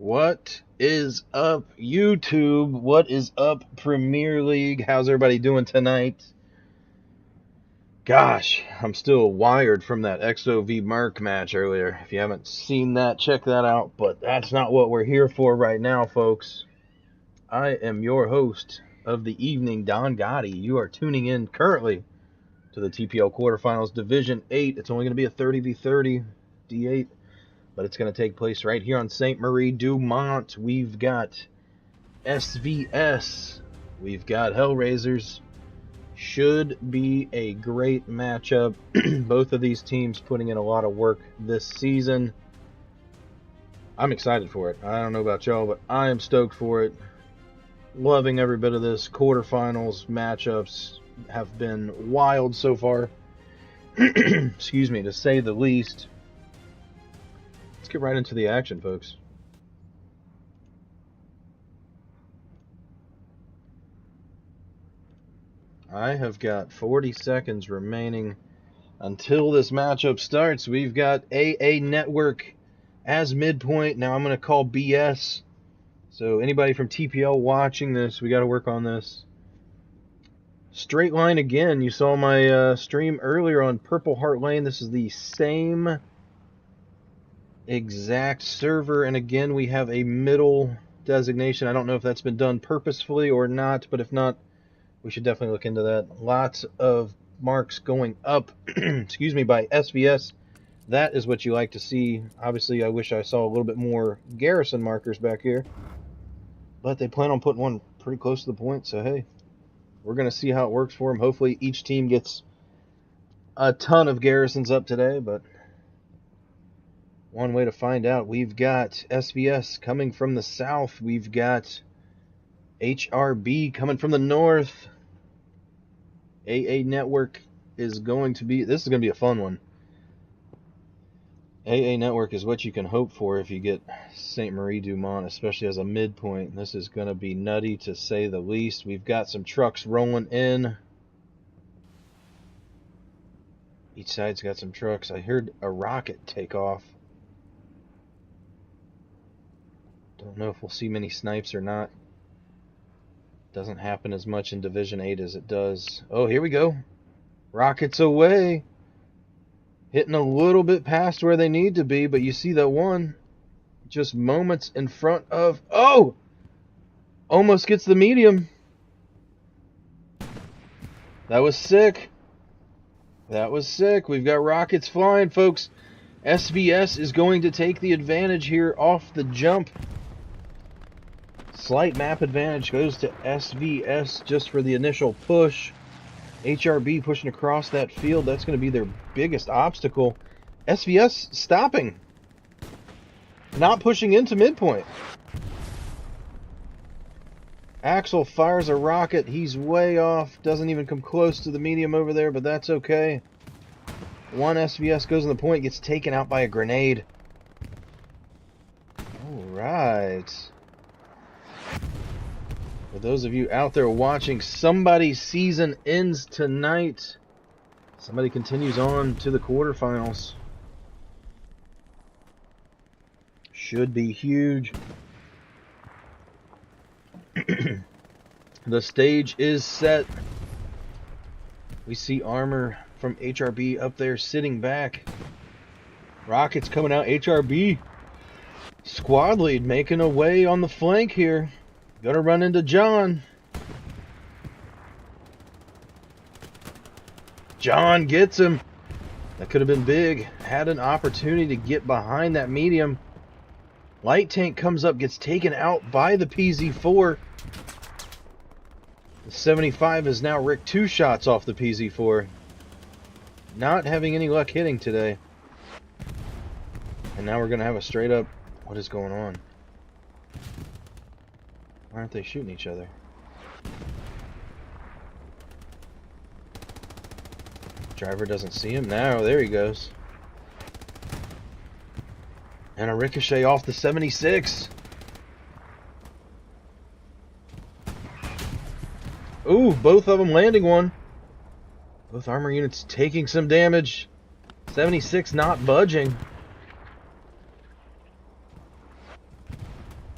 What is up, YouTube? What is up, Premier League? How's everybody doing tonight? Gosh, I'm still wired from that XOV Merc match earlier. If you haven't seen that, check that out. But that's not what we're here for right now, folks. I am your host of the evening, Don Gotti. You are tuning in currently to the TPL quarterfinals, Division 8. It's only going to be a 30v30 D8. But it's going to take place right here on St. Marie du Mont. We've got SVS. We've got Hellraisers. Should be a great matchup. Both of these teams putting in a lot of work this season. I'm excited for it. I don't know about y'all, but I am stoked for it. Loving every bit of this. Quarterfinals matchups have been wild so far. Excuse me, to say the least. Let's get right into the action, folks. I have got 40 seconds remaining until this matchup starts. We've got AA Network as midpoint. Now I'm going to call BS. So anybody from TPL watching this, we got to work on this. Straight line again. You saw my stream earlier on Purple Heart Lane. This is the same exact server, and again we have a middle designation. I don't know if that's been done purposefully or not, but if not, we should definitely look into that. Lots of marks going up excuse me, by SVS. That is what you like to see. Obviously I wish I saw a little bit more garrison markers back here, but they plan on putting one pretty close to the point, so hey, we're gonna see how it works for them. Hopefully each team gets a ton of garrisons up today, but one way to find out. We've got SVS coming from the south. We've got HRB coming from the north. AA Network is going to be... This is going to be a fun one. AA Network is what you can hope for if you get St. Marie du Mont, especially as a midpoint. This is going to be nutty, to say the least. We've got some trucks rolling in. Each side's got some trucks. I heard a rocket take off. Don't know if we'll see many snipes or not. Doesn't happen as much in Division 8 as it does. Oh, here we go. Rockets away. Hitting a little bit past where they need to be, but you see that one just moments in front of... Oh! Almost gets the medium. That was sick. That was sick. We've got rockets flying, folks. SVS is going to take the advantage here off the jump. Slight map advantage goes to SVS just for the initial push. HRB pushing across that field. That's going to be their biggest obstacle. SVS stopping. Not pushing into midpoint. Axel fires a rocket. He's way off. Doesn't even come close to the medium over there, but that's okay. One SVS goes in the point. Gets taken out by a grenade. Alright. For those of you out there watching, somebody's season ends tonight. Somebody continues on to the quarterfinals. Should be huge. The stage is set. We see armor from HRB up there sitting back. Rockets coming out. HRB squad lead making a way on the flank here. Gonna run into John. John gets him. That could have been big. Had an opportunity to get behind that medium. Light tank comes up, gets taken out by the PZ4. The 75 is now Rick 2 shots off the PZ4. Not having any luck hitting today. And now we're gonna have a straight up... What is going on? Why aren't they shooting each other? Driver doesn't see him. Now, there he goes. And a ricochet off the 76. Ooh, both of them landing one. Both armor units taking some damage. 76 not budging.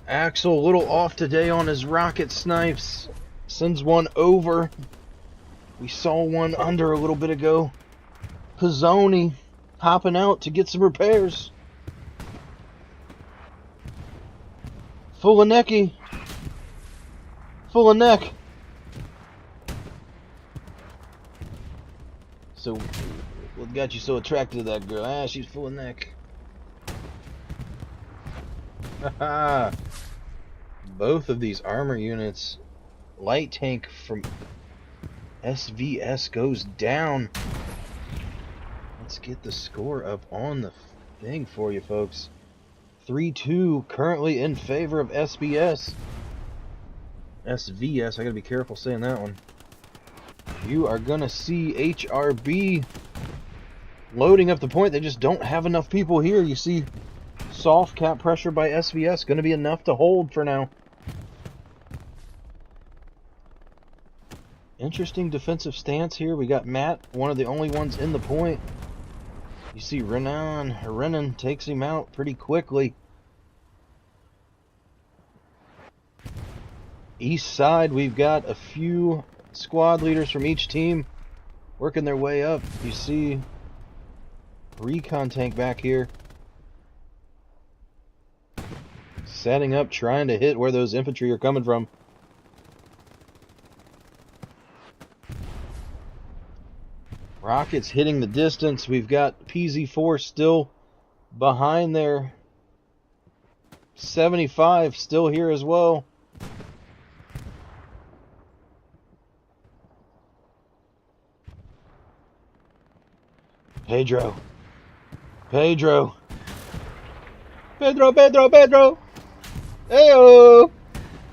Axel a little off today on his rocket snipes. Sends one over. We saw one under a little bit ago. Pizzoni hopping out to get some repairs. Full of necky. Full of neck. So, what got you so attracted to that girl? Ah, she's full of neck. Haha. Both of these armor units. Light tank from SVS goes down. Let's get the score up on the thing for you, folks. 3-2 currently in favor of SBS. SVS, I gotta be careful saying that one. You are gonna see HRB loading up the point. They just don't have enough people here. You see soft cap pressure by SVS, gonna be enough to hold for now. Interesting defensive stance here. We got Matt, one of the only ones in the point. You see Renan takes him out pretty quickly. East side, we've got a few squad leaders from each team working their way up. You see recon tank back here. Setting up, trying to hit where those infantry are coming from. Rockets hitting the distance. We've got PZ4 still behind there. 75 still here as well. Pedro. Heyo!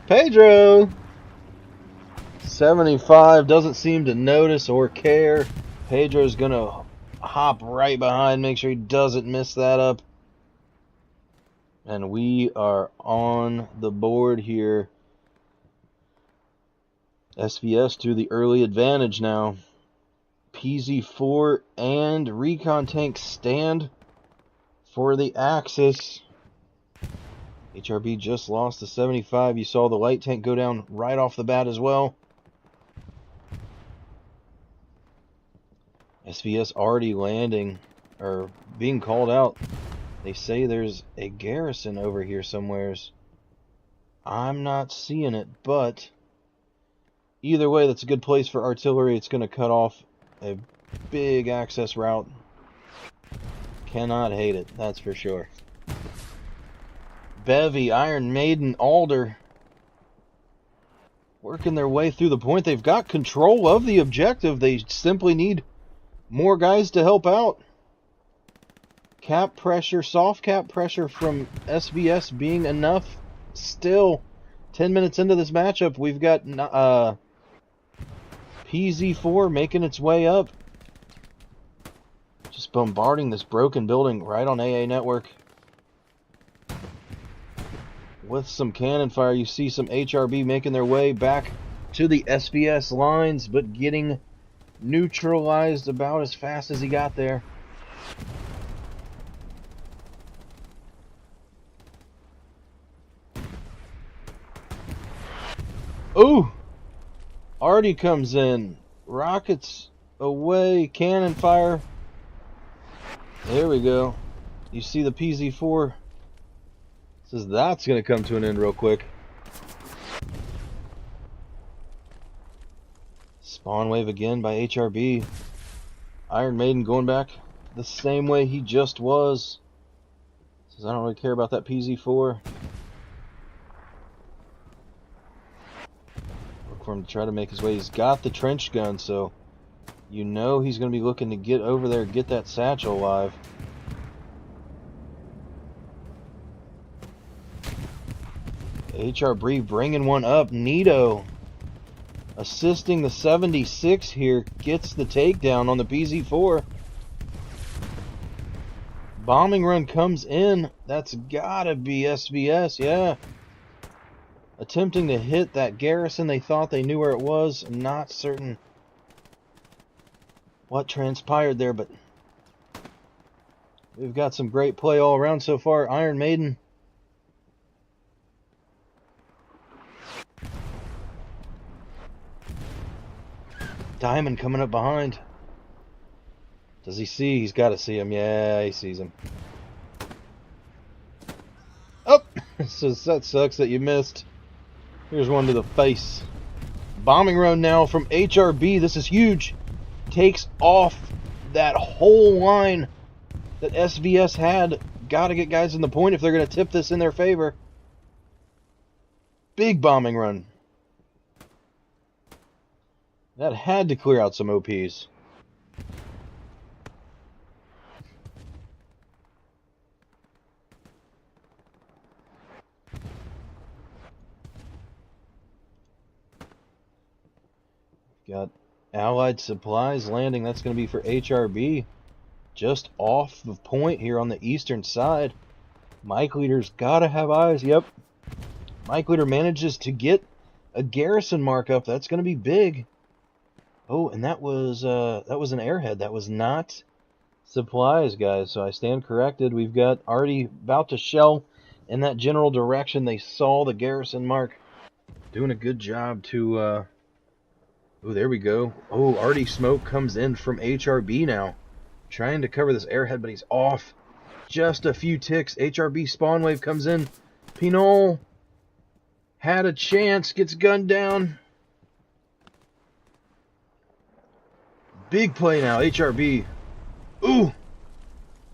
Pedro! 75 doesn't seem to notice or care. Pedro's gonna hop right behind, make sure he doesn't miss that up. And we are on the board here. SVS to the early advantage now. PZ4 and recon tank stand for the Axis. HRB just lost to 75. You saw the light tank go down right off the bat as well. SVS already landing, or being called out. They say there's a garrison over here somewheres. I'm not seeing it, but either way, that's a good place for artillery. It's going to cut off a big access route. Cannot hate it, that's for sure. Bevy, Iron Maiden, Alder working their way through the point. They've got control of the objective. They simply need more guys to help out. Cap pressure, soft cap pressure from SVS being enough. Still, 10 minutes into this matchup, we've got PZ4 making its way up. Just bombarding this broken building right on AA network. With some cannon fire, you see some HRB making their way back to the SVS lines, but getting neutralized about as fast as he got there. Ooh! Artie comes in. Rockets away. Cannon fire. There we go. You see the PZ4. Says that's going to come to an end real quick. Spawn wave again by HRB. Iron Maiden going back the same way he just was. Says I don't really care about that PZ4. Look for him to try to make his way. He's got the trench gun, so you know he's going to be looking to get over there and get that satchel alive. HRB bringing one up. Nito assisting the 76 here. Gets the takedown on the PZ4. Bombing run comes in. That's gotta be SVS, yeah. Attempting to hit that garrison. They thought they knew where it was. Not certain what transpired there, but we've got some great play all around so far. Iron Maiden Diamond coming up behind. Does he see? He's got to see him. Yeah, he sees him. Oh! So that sucks that you missed. Here's one to the face. Bombing run now from HRB. This is huge. Takes off that whole line that SVS had. Got to get guys in the point if they're going to tip this in their favor. Big bombing run. That had to clear out some OPs. Got Allied supplies landing. That's going to be for HRB. Just off the point here on the eastern side. Mike Leader's got to have eyes. Yep. Mike Leader manages to get a garrison markup. That's going to be big. Oh, and that was an airhead. That was not supplies, guys. So I stand corrected. We've got Artie about to shell in that general direction. They saw the garrison mark. Doing a good job to... oh, there we go. Oh, Artie smoke comes in from HRB now. Trying to cover this airhead, but he's off. Just a few ticks. HRB spawn wave comes in. Pinol had a chance. Gets gunned down. Big play now. HRB. Ooh.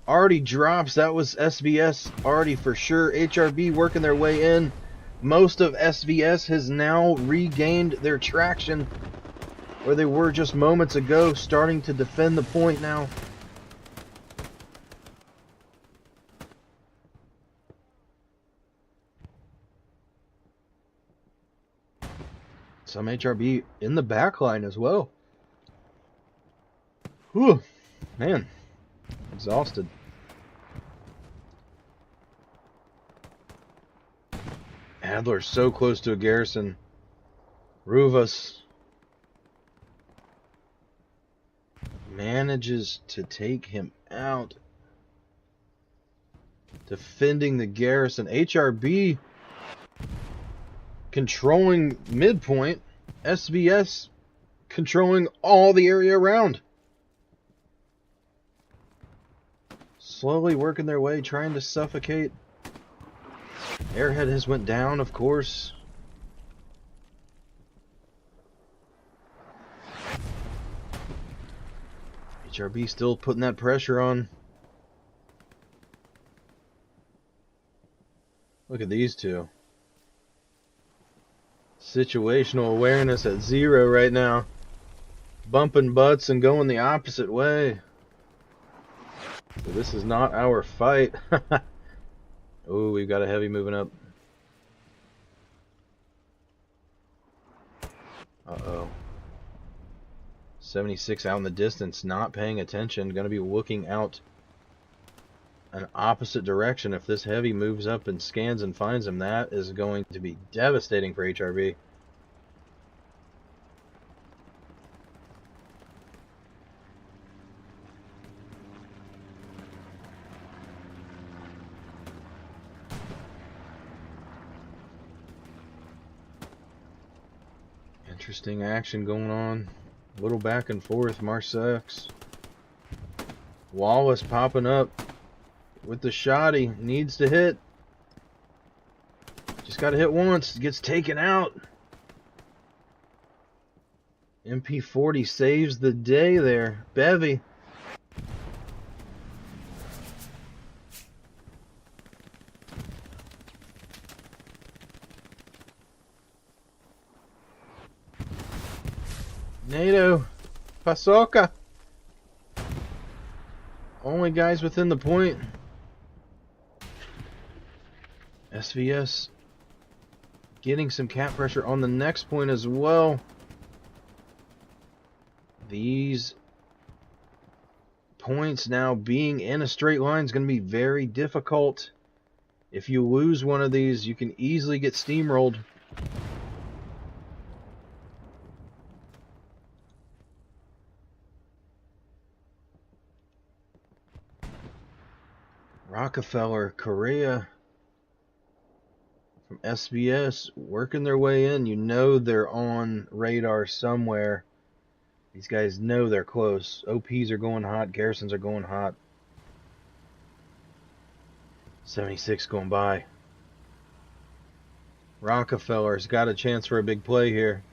Artie drops. That was SVS. Artie for sure. HRB working their way in. Most of SVS has now regained their traction where they were just moments ago, starting to defend the point now. Some HRB in the back line as well. Whew, man, exhausted. Adler's so close to a garrison. Ruvas manages to take him out. Defending the garrison. HRB controlling midpoint. SVS controlling all the area around. Slowly working their way, trying to suffocate. Airhead has went down, of course. HRB still putting that pressure on. Look at these two. Situational awareness at 0 right now. Bumping butts and going the opposite way. So this is not our fight. Oh, we've got a heavy moving up. Uh-oh. 76 out in the distance, not paying attention. Going to be looking out an opposite direction. If this heavy moves up and scans and finds him, that is going to be devastating for HRB. Interesting action going on. A little back and forth. Marsex. Wallace popping up with the shotty. Needs to hit. Just got to hit once. Gets taken out. MP40 saves the day there. Bevy. NATO. Pasoka. Only guys within the point. SVS getting some cap pressure on the next point as well. These points now being in a straight line is going to be very difficult. If you lose one of these, you can easily get steamrolled. Rockefeller, Korea from SVS working their way in. You know they're on radar somewhere. These guys know they're close. OPs are going hot. Garrisons are going hot. 76 going by. Rockefeller's got a chance for a big play here.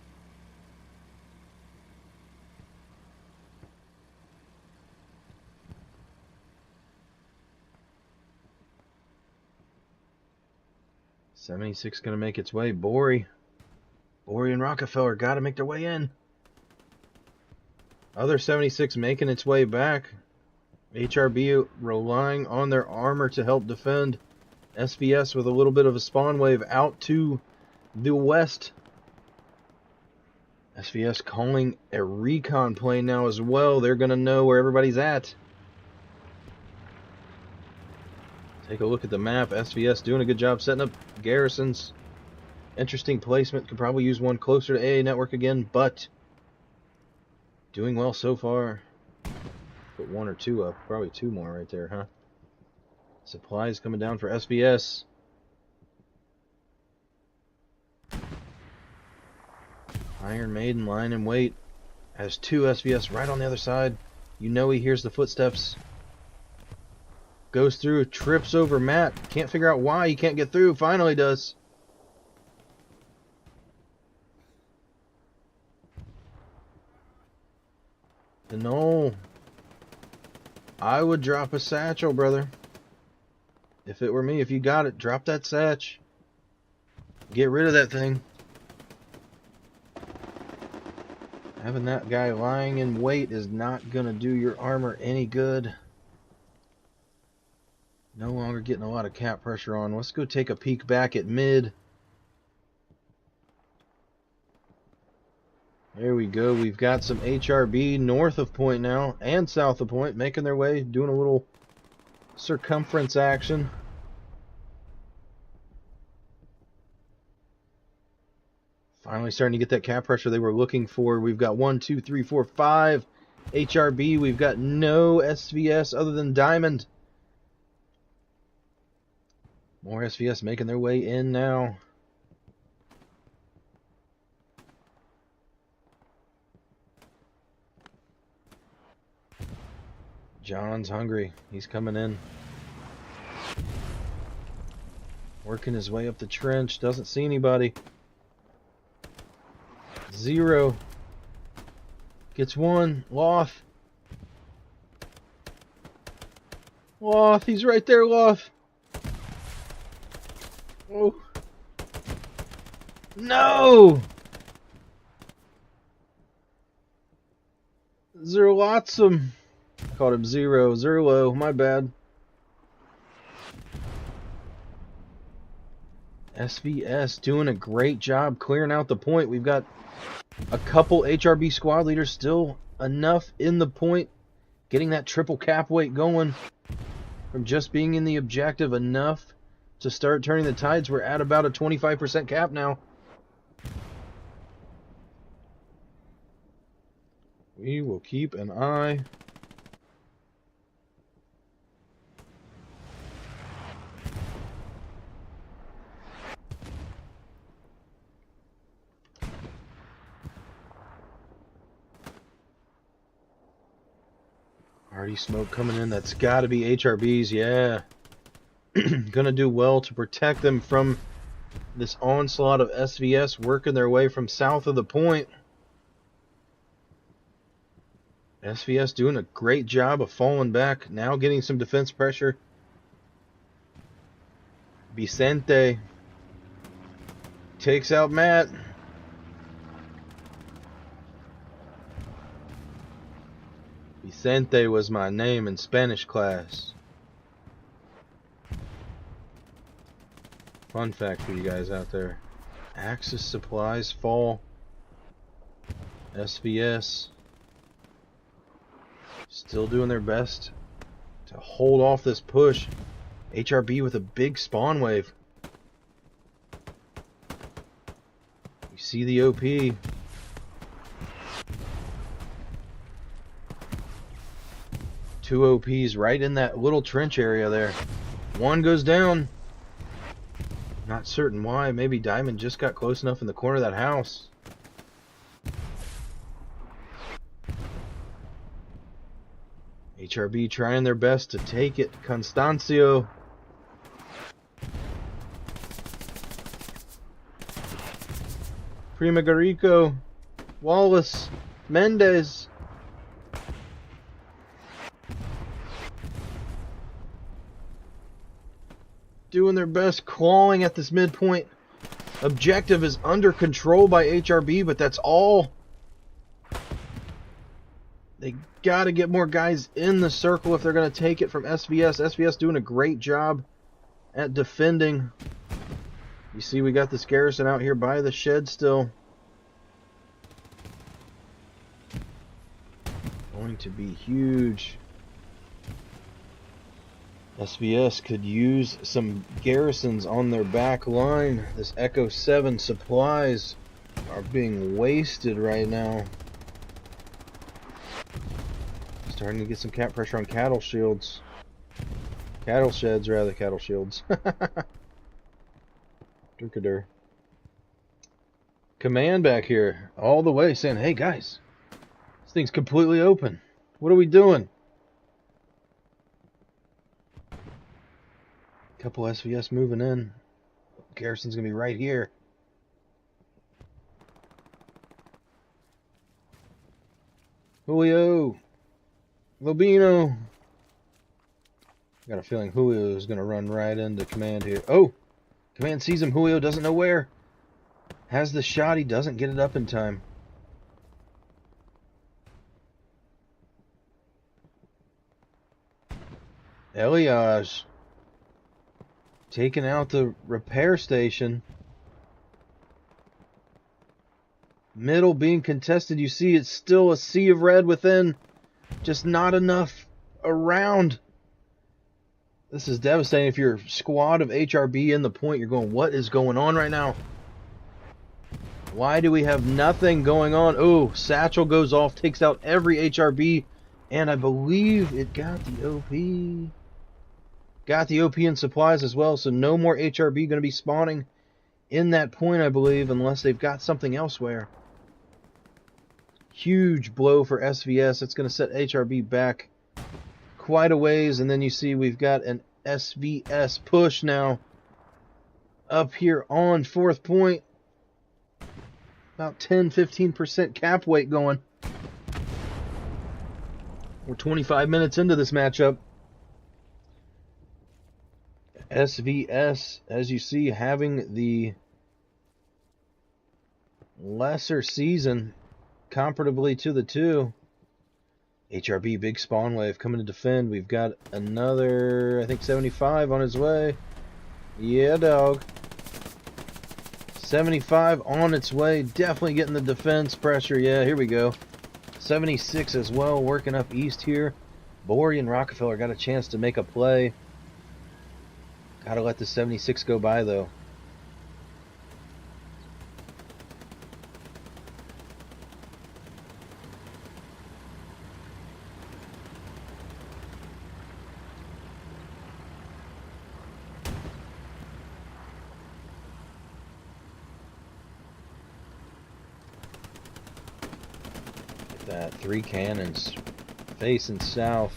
'76 going to make its way. Bory and Rockefeller got to make their way in. Other 76 making its way back. HRB relying on their armor to help defend. SVS with a little bit of a spawn wave out to the west. SVS calling a recon plane now as well. They're going to know where everybody's at. Take a look at the map. SVS doing a good job setting up garrisons. Interesting placement. Could probably use one closer to AA network again, but doing well so far. Put one or two up. Probably two more right there, huh? Supplies coming down for SVS. Iron Maiden lying in wait. Has two SVS right on the other side. You know he hears the footsteps. Goes through, trips over Matt. Can't figure out why he can't get through. Finally does. No. I would drop a satchel, brother. If it were me, if you got it, drop that satch. Get rid of that thing. Having that guy lying in wait is not going to do your armor any good. No longer getting a lot of cap pressure on. Let's go take a peek back at mid. There we go. We've got some HRB north of point now and south of point making their way, doing a little circumference action. Finally starting to get that cap pressure they were looking for. We've got 1, 2, 3, 4, 5 HRB. We've got no SVS other than Diamond. More SVS making their way in now. John's hungry. He's coming in. Working his way up the trench. Doesn't see anybody. 0. Gets one. Loth. Loth. He's right there, Loth. Oh. No! Zerlotsum. Called him Zerlo. My bad. SVS doing a great job clearing out the point. We've got a couple HRB squad leaders, still enough in the point, getting that triple cap weight going from just being in the objective, enough to start turning the tides. We're at about a 25% cap now. We will keep an eye. Already smoke coming in. That's got to be HRBs, yeah. Gonna do well to protect them from this onslaught of SVS working their way from south of the point. SVS doing a great job of falling back, now getting some defense pressure. Vicente takes out Matt. Vicente was my name in Spanish class. Fun fact for you guys out there. Axis supplies fall. SVS still doing their best to hold off this push. HRB with a big spawn wave. You see the OP. Two OPs right in that little trench area there. One goes down. Not certain why. Maybe Diamond just got close enough in the corner of that house. HRB trying their best to take it. Constancio. Primagarico. Wallace. Mendez. Doing their best, clawing at this midpoint. Objective is under control by HRB, but that's all. They got to get more guys in the circle if they're going to take it from SVS. SVS doing a great job at defending. You see we got this garrison out here by the shed still. Going to be huge. SVS could use some garrisons on their back line. This Echo 7 supplies are being wasted right now. Starting to get some cap pressure on cattle shields. Cattle sheds, rather, cattle shields. Drink-a-dur. Command back here, all the way, saying, hey guys, this thing's completely open. What are we doing? Couple SVS moving in. Garrison's gonna be right here. Julio. Lobino. Got a feeling Julio is gonna run right into command here. Oh! Command sees him. Julio doesn't know where. Has the shot. He doesn't get it up in time. Eliage. Taking out the repair station. Middle being contested. You see it's still a sea of red within. Just not enough around. This is devastating. If you're a squad of HRB in the point, you're going, what is going on right now? Why do we have nothing going on? Oh, Satchel goes off, takes out every HRB. And I believe it got the OP. Got the OP and supplies as well, so no more HRB going to be spawning in that point, I believe, unless they've got something elsewhere. Huge blow for SVS. It's going to set HRB back quite a ways, and then you see we've got an SVS push now up here on 4th point. About 10-15% cap weight going. We're 25 minutes into this matchup. SVS, as you see, having the lesser season comparably to the two. HRB, big spawn wave coming to defend. We've got another, I think, 75 on his way. Yeah, dog. 75 on its way. Definitely getting the defense pressure. Yeah, here we go. 76 as well, working up east here. Bory and Rockefeller got a chance to make a play. Gotta let the 76 go by, though. Get that. 3 cannons facing south.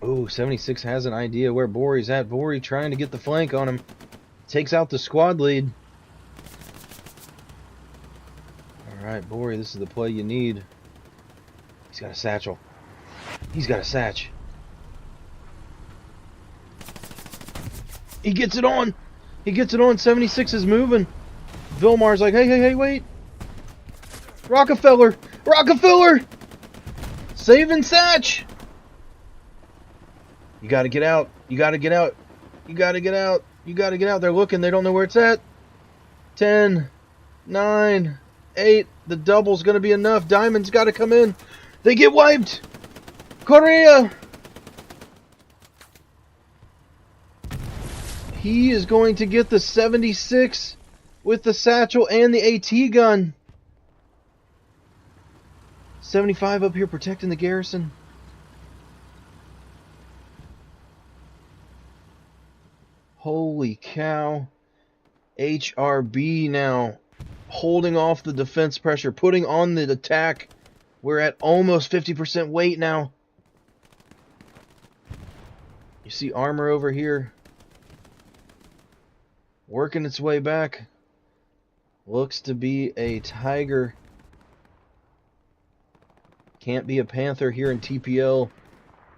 Ooh, 76 has an idea where Bory's at. Bory trying to get the flank on him. Takes out the squad lead. Alright, Bory, this is the play you need. He's got a satchel. He's got a satch. He gets it on. He gets it on. 76 is moving. Vilmar's like, hey, wait. Rockefeller. Rockefeller. Saving Satch. You gotta get out. You gotta get out. You gotta get out. You gotta get out. They're looking. They don't know where it's at. 10, 9, 8. The double's gonna be enough. Diamond's gotta come in. They get wiped. Correa. He is going to get the 76 with the satchel and the AT gun. 75 up here protecting the garrison. Holy cow. HRB now holding off the defense pressure, putting on the attack. We're at almost 50% weight now. You see armor over here working its way back. Looks to be a Tiger. Can't be a Panther here in TPL.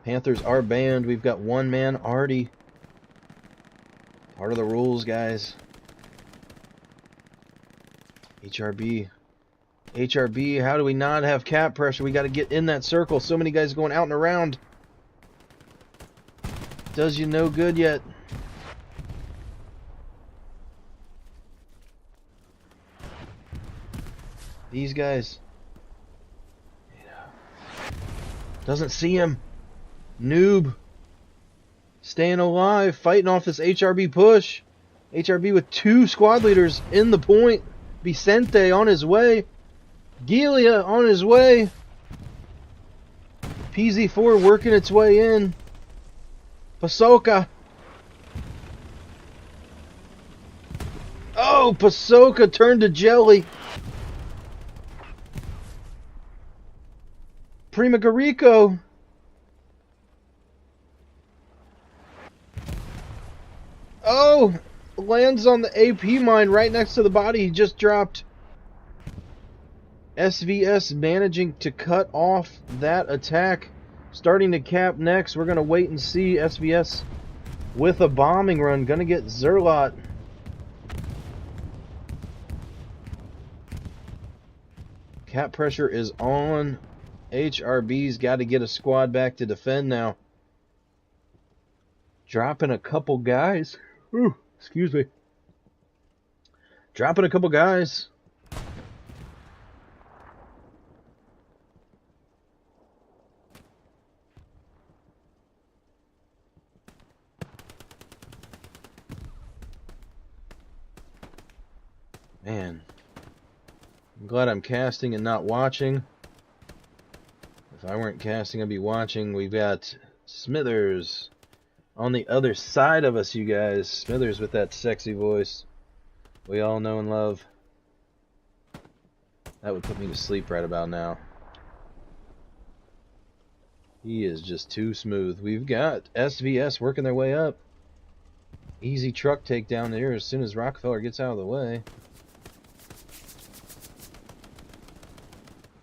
Panthers are banned. We've got one man already. Part of the rules, guys. HRB. HRB, how do we not have cap pressure? We got to get in that circle. So many guys going out and around. Does you no good yet. These guys. Doesn't see him. Noob. Staying alive. Fighting off this HRB push. HRB with 2 squad leaders in the point. Vicente on his way. Gilia on his way. PZ4 working its way in. Pasoka. Oh, Pasoka turned to jelly. Primagarico. Oh, lands on the AP mine right next to the body he just dropped. SVS managing to cut off that attack. Starting to cap next. We're going to wait and see. SVS with a bombing run. Going to get Zerlot. Cap pressure is on. HRB's got to get a squad back to defend now. Dropping a couple guys. Ooh, excuse me. Dropping a couple guys. Man, I'm glad I'm casting and not watching. If I weren't casting, I'd be watching. We've got Smithers on the other side of us, you guys. Smithers with that sexy voice we all know and love. That would put me to sleep right about now. He is just too smooth. We've got SVS working their way up. Easy truck takedown there as soon as Rockefeller gets out of the way.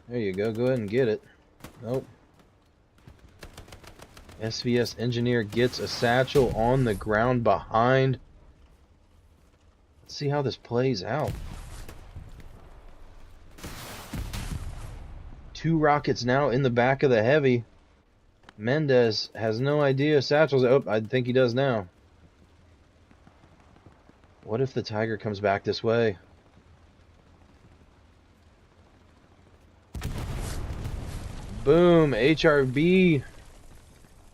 There you go. Go ahead and get it. Nope. SVS engineer gets a satchel on the ground behind. Let's see how this plays out. 2 rockets now in the back of the heavy. Mendez has no idea. Satchel's... Oh, I think he does now. What if the Tiger comes back this way? Boom. HRB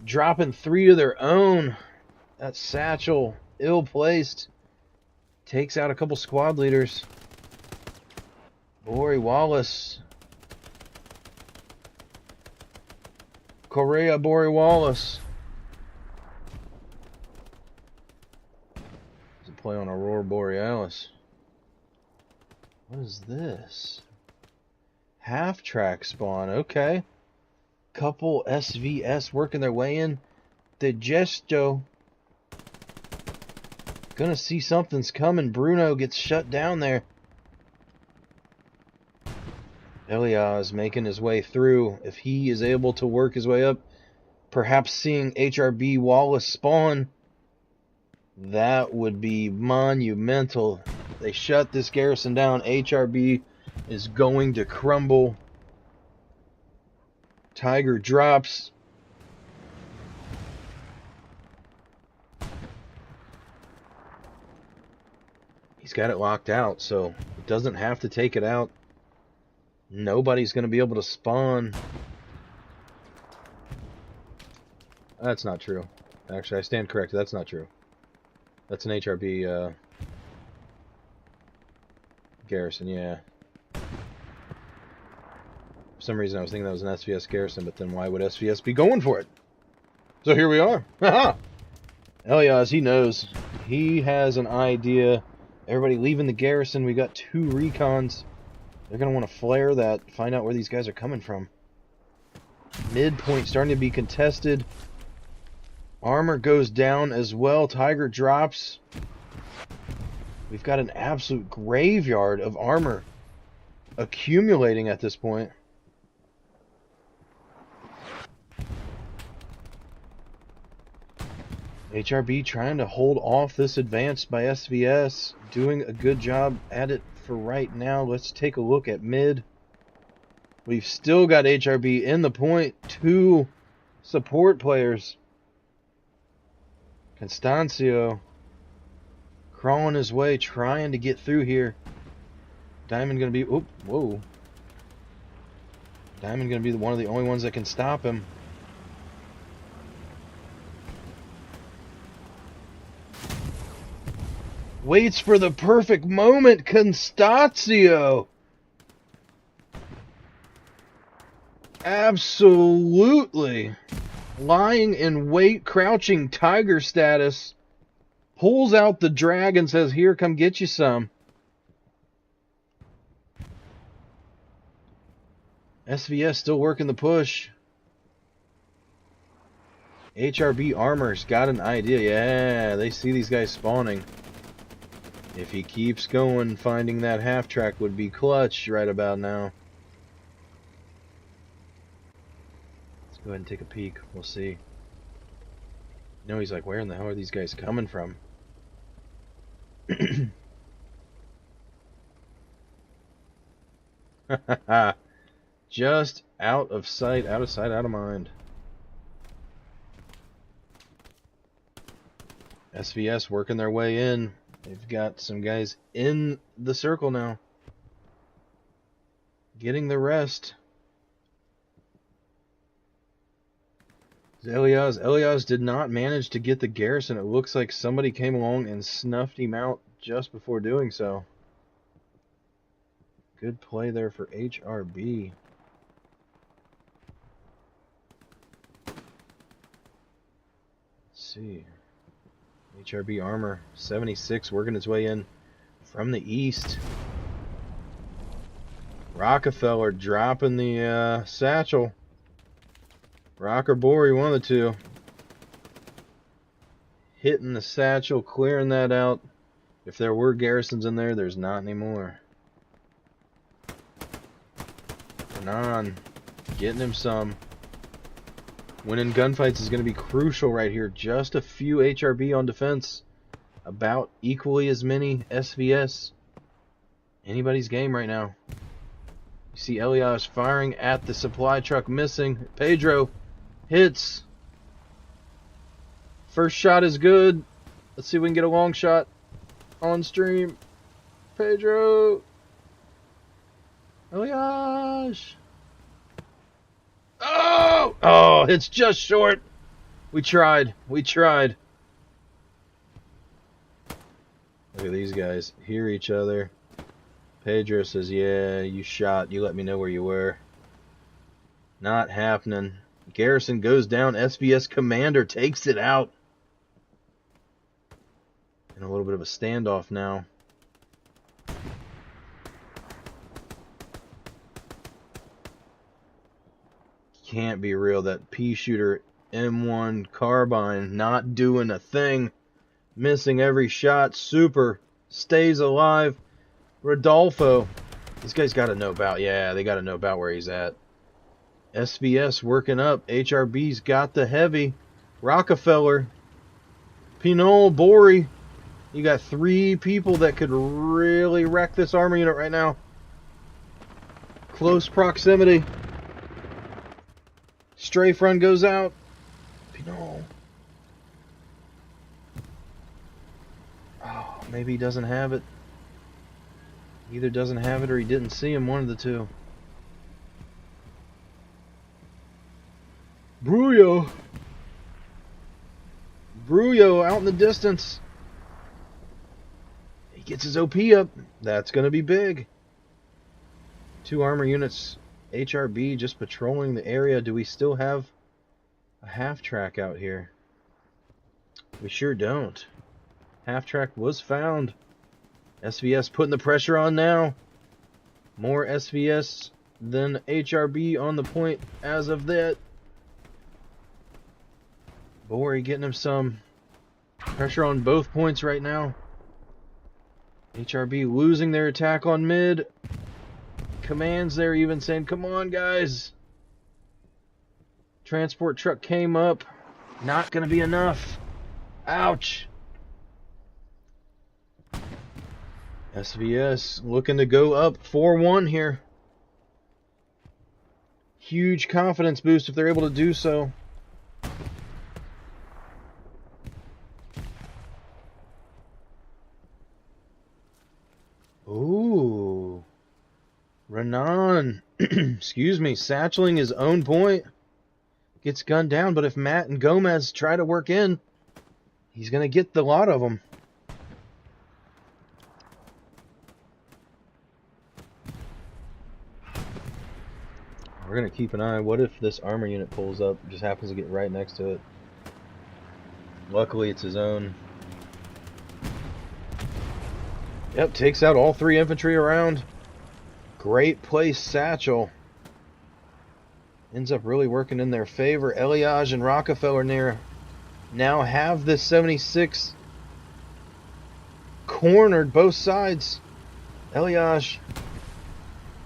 dropping 3 of their own. That satchel, ill-placed. Takes out a couple squad leaders. Bori Wallace. Correa Bori Wallace. It's a play on Aurora Borealis. What is this? Half-track spawn. Okay. Couple SVS working their way in. The Gesto. Gonna see something's coming. Bruno gets shut down there. Elias making his way through. If he is able to work his way up, perhaps seeing HRB Wallace spawn, that would be monumental. They shut this garrison down. HRB is going to crumble. Tiger drops. He's got it locked out, so it doesn't have to take it out. Nobody's going to be able to spawn. That's not true. Actually, I stand corrected. That's not true. That's an HRB garrison, yeah. For some reason I was thinking that was an SVS garrison, but then why would SVS be going for it? So here we are. Haha! Elias, he knows. He has an idea. Everybody leaving the garrison. We got 2 recons. They're going to want to flare that, find out where these guys are coming from. Midpoint starting to be contested. Armor goes down as well. Tiger drops. We've got an absolute graveyard of armor accumulating at this point. HRB trying to hold off this advance by SVS. Doing a good job at it for right now. Let's take a look at mid. We've still got HRB in the point. 2 support players. Constancio crawling his way, trying to get through here. Diamond gonna be, oop, whoa. Diamond gonna be one of the only ones that can stop him. Waits for the perfect moment, Constancio. Absolutely. Lying in wait, crouching tiger status. Pulls out the drag and says, here, come get you some. SVS still working the push. HRB Armor's got an idea. Yeah, they see these guys spawning. If he keeps going, finding that half track would be clutch right about now. Let's go ahead and take a peek. We'll see. You know, he's like, where in the hell are these guys coming from? Just out of sight, out of mind. SVS working their way in. They've got some guys in the circle now. Getting the rest. Elias did not manage to get the garrison. It looks like somebody came along and snuffed him out just before doing so. Good play there for HRB. Let's see. HRB Armor 76 working its way in from the east. Rockefeller dropping the satchel. Rock or Bori, one of the two. Hitting the satchel, clearing that out. If there were garrisons in there, there's not anymore. Renan getting him some. Winning gunfights is going to be crucial right here. Just a few HRB on defense. About equally as many SVS. Anybody's game right now. You see Elias firing at the supply truck, missing. Pedro hits. First shot is good. Let's see if we can get a long shot on stream. Pedro. Elias. Oh! Oh, it's just short. We tried. Look at these guys. Hear each other. Pedro says, yeah, you shot. You let me know where you were. Not happening. Garrison goes down. SVS Commander takes it out. And a little bit of a standoff now. Can't be real. That pea shooter M1 carbine not doing a thing. Missing every shot. Super stays alive. Rodolfo. These guys got to know about. Yeah, they got to know about where he's at. SVS working up. HRB's got the heavy. Rockefeller. Pinot. Bori. You got 3 people that could really wreck this armor unit right now. Close proximity. Strafe run goes out. Pinot. Oh, maybe he doesn't have it. Either doesn't have it or he didn't see him. One of the two. Brullo out in the distance. He gets his OP up. That's going to be big. 2 armor units. HRB just patrolling the area. Do we still have a half track out here? We sure don't. Half track was found. SVS putting the pressure on now. More SVS than HRB on the point as of that. Bori getting him some pressure on both points right now. HRB losing their attack on mid. Commands there even saying, come on, guys. Transport truck came up. Not going to be enough. Ouch. SVS looking to go up 4-1 here. Huge confidence boost if they're able to do so. Ooh. Renan, excuse me, satcheling his own point. Gets gunned down, but if Matt and Gomez try to work in, he's going to get the lot of them. We're going to keep an eye. What if this armor unit pulls up, just happens to get right next to it? Luckily, it's his own. Yep, takes out all 3 infantry around. Great place, satchel. Ends up really working in their favor. Eliage and Rockefeller now have this 76 cornered both sides. Eliage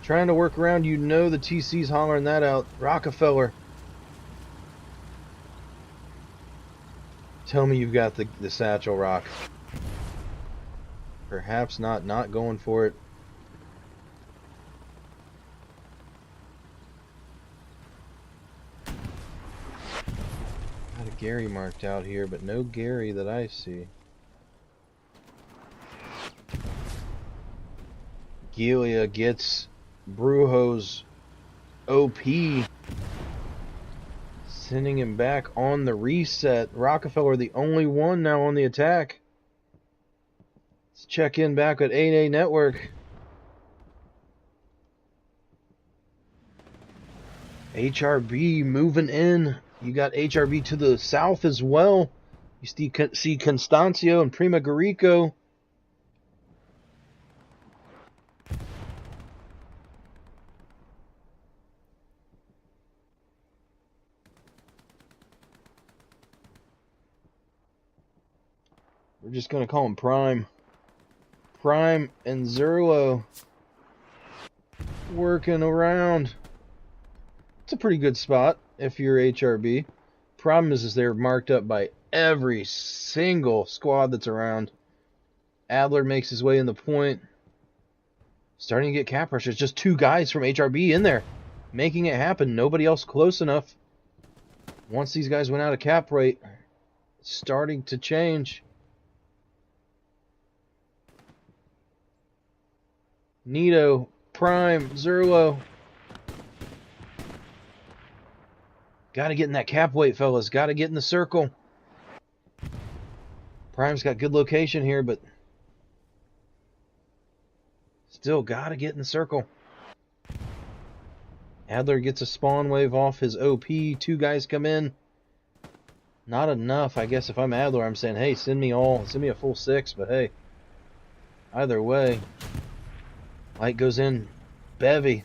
trying to work around. You know the TC's hollering that out. Rockefeller. Tell me you've got the satchel, Rock. Perhaps not going for it. Got a Gary marked out here, but no Gary that I see. Gilia gets Brujo's OP, sending him back on the reset. Rockefeller the only one now on the attack. Let's check in back at 8A Network. HRB moving in. You got HRB to the south as well. You see Constancio and Prima Garico. We're just going to call him Prime. Prime and Zerlo working around. It's a pretty good spot if you're HRB. Problem is they're marked up by every single squad that's around. Adler makes his way in the point. Starting to get cap pressure. It's just 2 guys from HRB in there making it happen. Nobody else close enough. Once these guys went out of cap rate, it's starting to change. Nito, Prime, Zerlo. Got to get in that cap weight, fellas. Got to get in the circle. Prime's got good location here, but still got to get in the circle. Adler gets a spawn wave off his OP. 2 guys come in. Not enough. I guess if I'm Adler, I'm saying, hey, send me a full 6, but hey, either way. Light goes in. Bevy.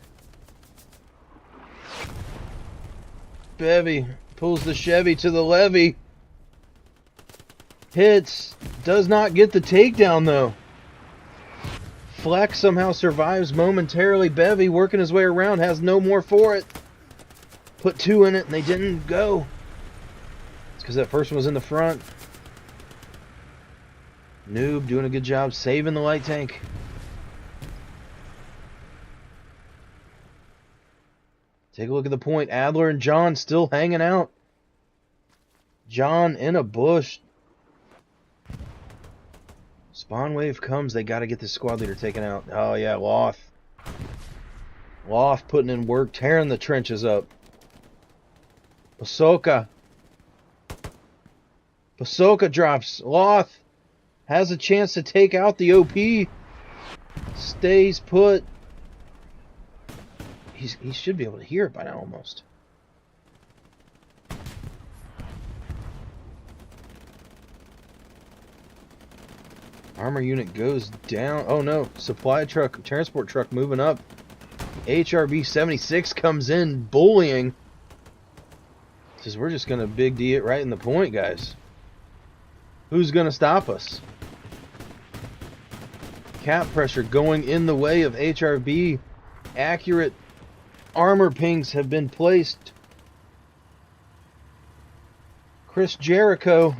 Bevy pulls the Chevy to the levee. Hits. Does not get the takedown, though. Flex somehow survives momentarily. Bevy working his way around. Has no more for it. Put 2 in it, and they didn't go. It's because that first one was in the front. Noob doing a good job saving the light tank. Take a look at the point. Adler and John still hanging out. John in a bush. Spawn wave comes. They got to get this squad leader taken out. Oh, yeah, Loth. Loth putting in work, tearing the trenches up. Pasoka. Pasoka drops. Loth has a chance to take out the OP. Stays put. He should be able to hear it by now almost. Armor unit goes down. Oh no, supply truck, transport truck moving up. HRB 76 comes in, bullying. Says we're just going to big D it right in the point, guys. Who's going to stop us? Cap pressure going in the way of HRB. Accurate armor pings have been placed. Chris Jericho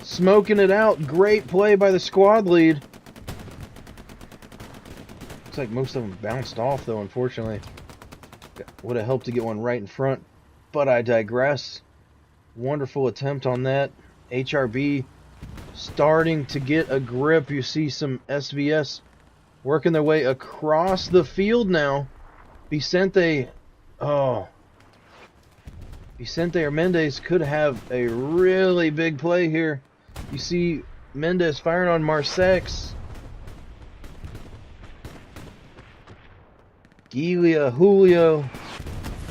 smoking it out. Great play by the squad lead. Looks like most of them bounced off, though, unfortunately. Would have helped to get one right in front, but I digress. Wonderful attempt on that. HRB starting to get a grip. You see some SVS working their way across the field now. Vicente or Mendez could have a really big play here. You see Mendez firing on Marsex. Gilia, Julio,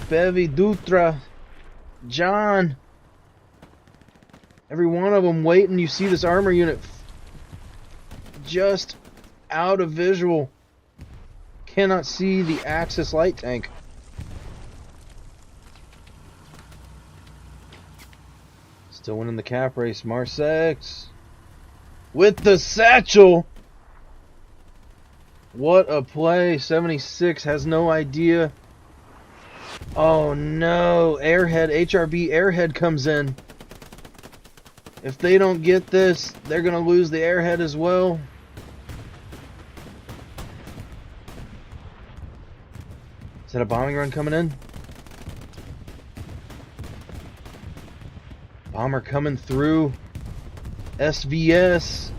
Bevy, Dutra, John. Every one of them waiting. You see this armor unit just out of visual. Cannot see the Axis light tank. Still winning the cap race. Marsex with the satchel. What a play. 76 has no idea. Oh no. Airhead, HRB Airhead comes in. If they don't get this, they're going to lose the Airhead as well. Is that a bombing run coming in? Bomber coming through. SVS.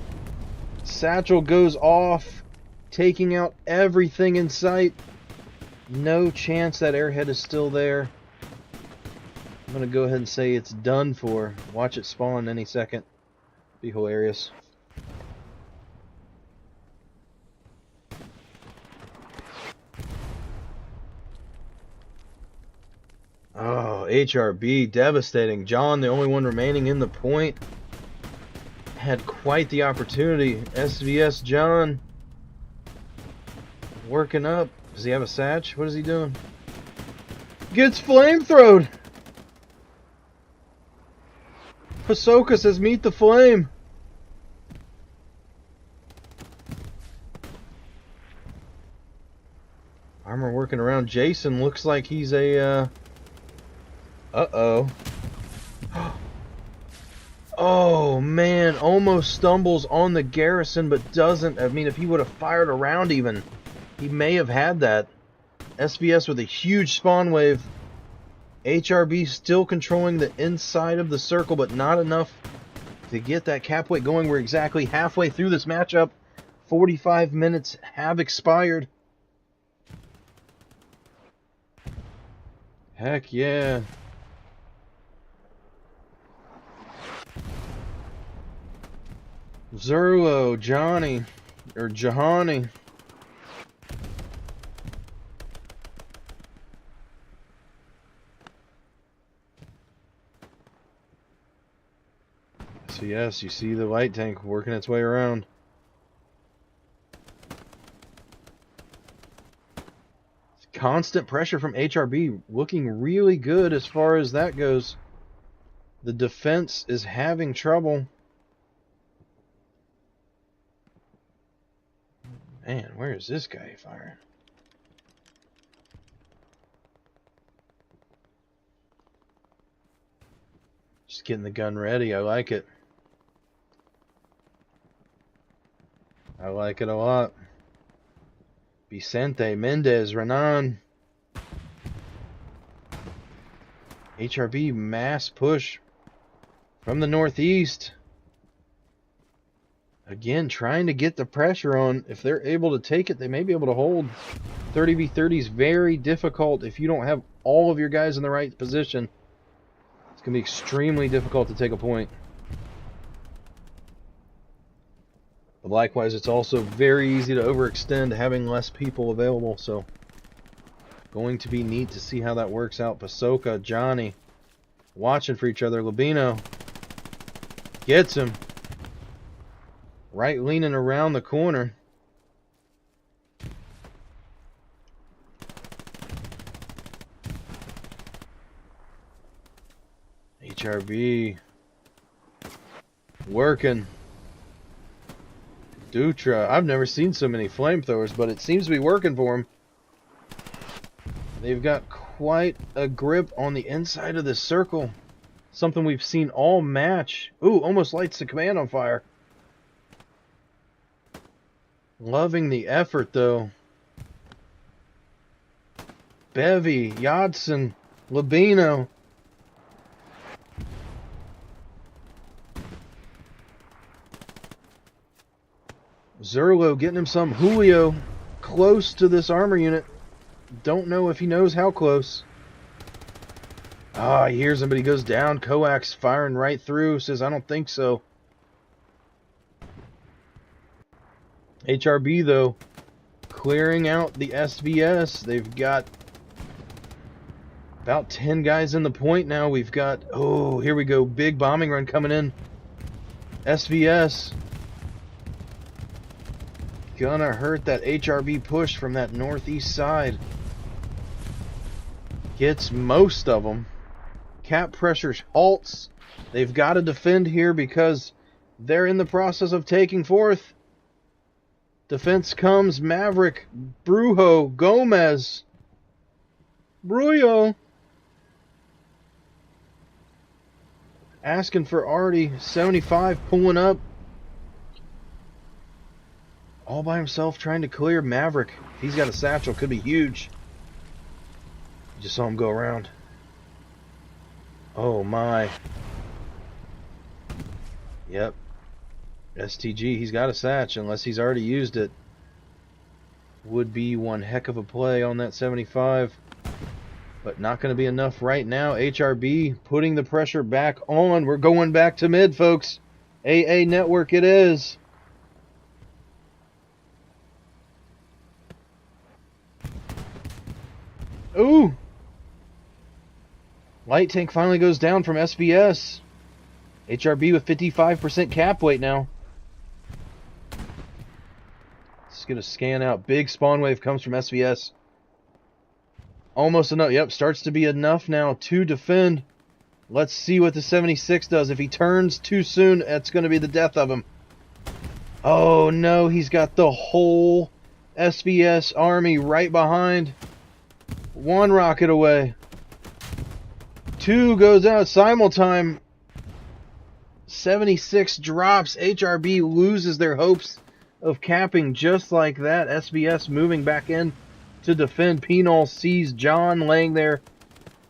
Satchel goes off, taking out everything in sight. No chance that Airhead is still there. I'm going to go ahead and say it's done for. Watch it spawn any second. Be hilarious. Oh, HRB, devastating. John, the only one remaining in the point, had quite the opportunity. SVS John working up. Does he have a satch? What is he doing? Gets flamethrowed. Hisoka says meet the flame. Armor working around Jason. Looks like he's a uh-oh. Oh man, almost stumbles on the garrison but doesn't. I mean, if he would have fired around even, he may have had that. SVS with a huge spawn wave. HRB still controlling the inside of the circle, but not enough to get that cap weight going. We're exactly halfway through this matchup. 45 minutes have expired. Heck yeah. Zerlo, Johnny, or Jahani. So yes, you see the light tank working its way around. Constant pressure from HRB, looking really good as far as that goes. The defense is having trouble. Man, where is this guy firing? Just getting the gun ready. I like it. I like it a lot. Vicente, Mendez, Renan. HRB mass push from the northeast. Again, trying to get the pressure on. If they're able to take it, they may be able to hold. 30v30 is very difficult if you don't have all of your guys in the right position. It's going to be extremely difficult to take a point. But likewise, it's also very easy to overextend having less people available. So, going to be neat to see how that works out. Pasoka, Johnny, watching for each other. Labino gets him. Right leaning around the corner. HRB working. Dutra. I've never seen so many flamethrowers, but it seems to be working for them. They've got quite a grip on the inside of this circle. Something we've seen all match. Ooh, almost lights the command on fire. Loving the effort, though. Bevy, Yodson, Labino. Zerlo getting him some. Julio close to this armor unit. Don't know if he knows how close. Ah, he hears him, but he goes down. Coax firing right through. Says, I don't think so. HRB, though, clearing out the SVS. They've got about 10 guys in the point now. We've got, oh, here we go. Big bombing run coming in. SVS. Gonna hurt that HRB push from that northeast side. Gets most of them. Cap pressure halts. They've got to defend here because they're in the process of taking fourth. Defense comes. Maverick, Brujo, Gomez. Brujo. Asking for Artie. 75 pulling up. All by himself trying to clear Maverick. He's got a satchel. Could be huge. Just saw him go around. Oh my. Yep. STG, he's got a satch unless he's already used it. Would be one heck of a play on that 75. But not going to be enough right now. HRB putting the pressure back on. We're going back to mid, folks. AA network it is. Ooh. Light tank finally goes down from SVS. HRB with 55% cap weight now. Let's get a scan out. Big spawn wave comes from SVS. Almost enough. Yep, starts to be enough now to defend. Let's see what the 76 does. If he turns too soon, that's going to be the death of him. Oh no, he's got the whole SVS army right behind. One rocket away. Two goes out. Simultime. 76 drops. HRB loses their hopes of capping just like that. SVS moving back in to defend. Penal sees John laying there.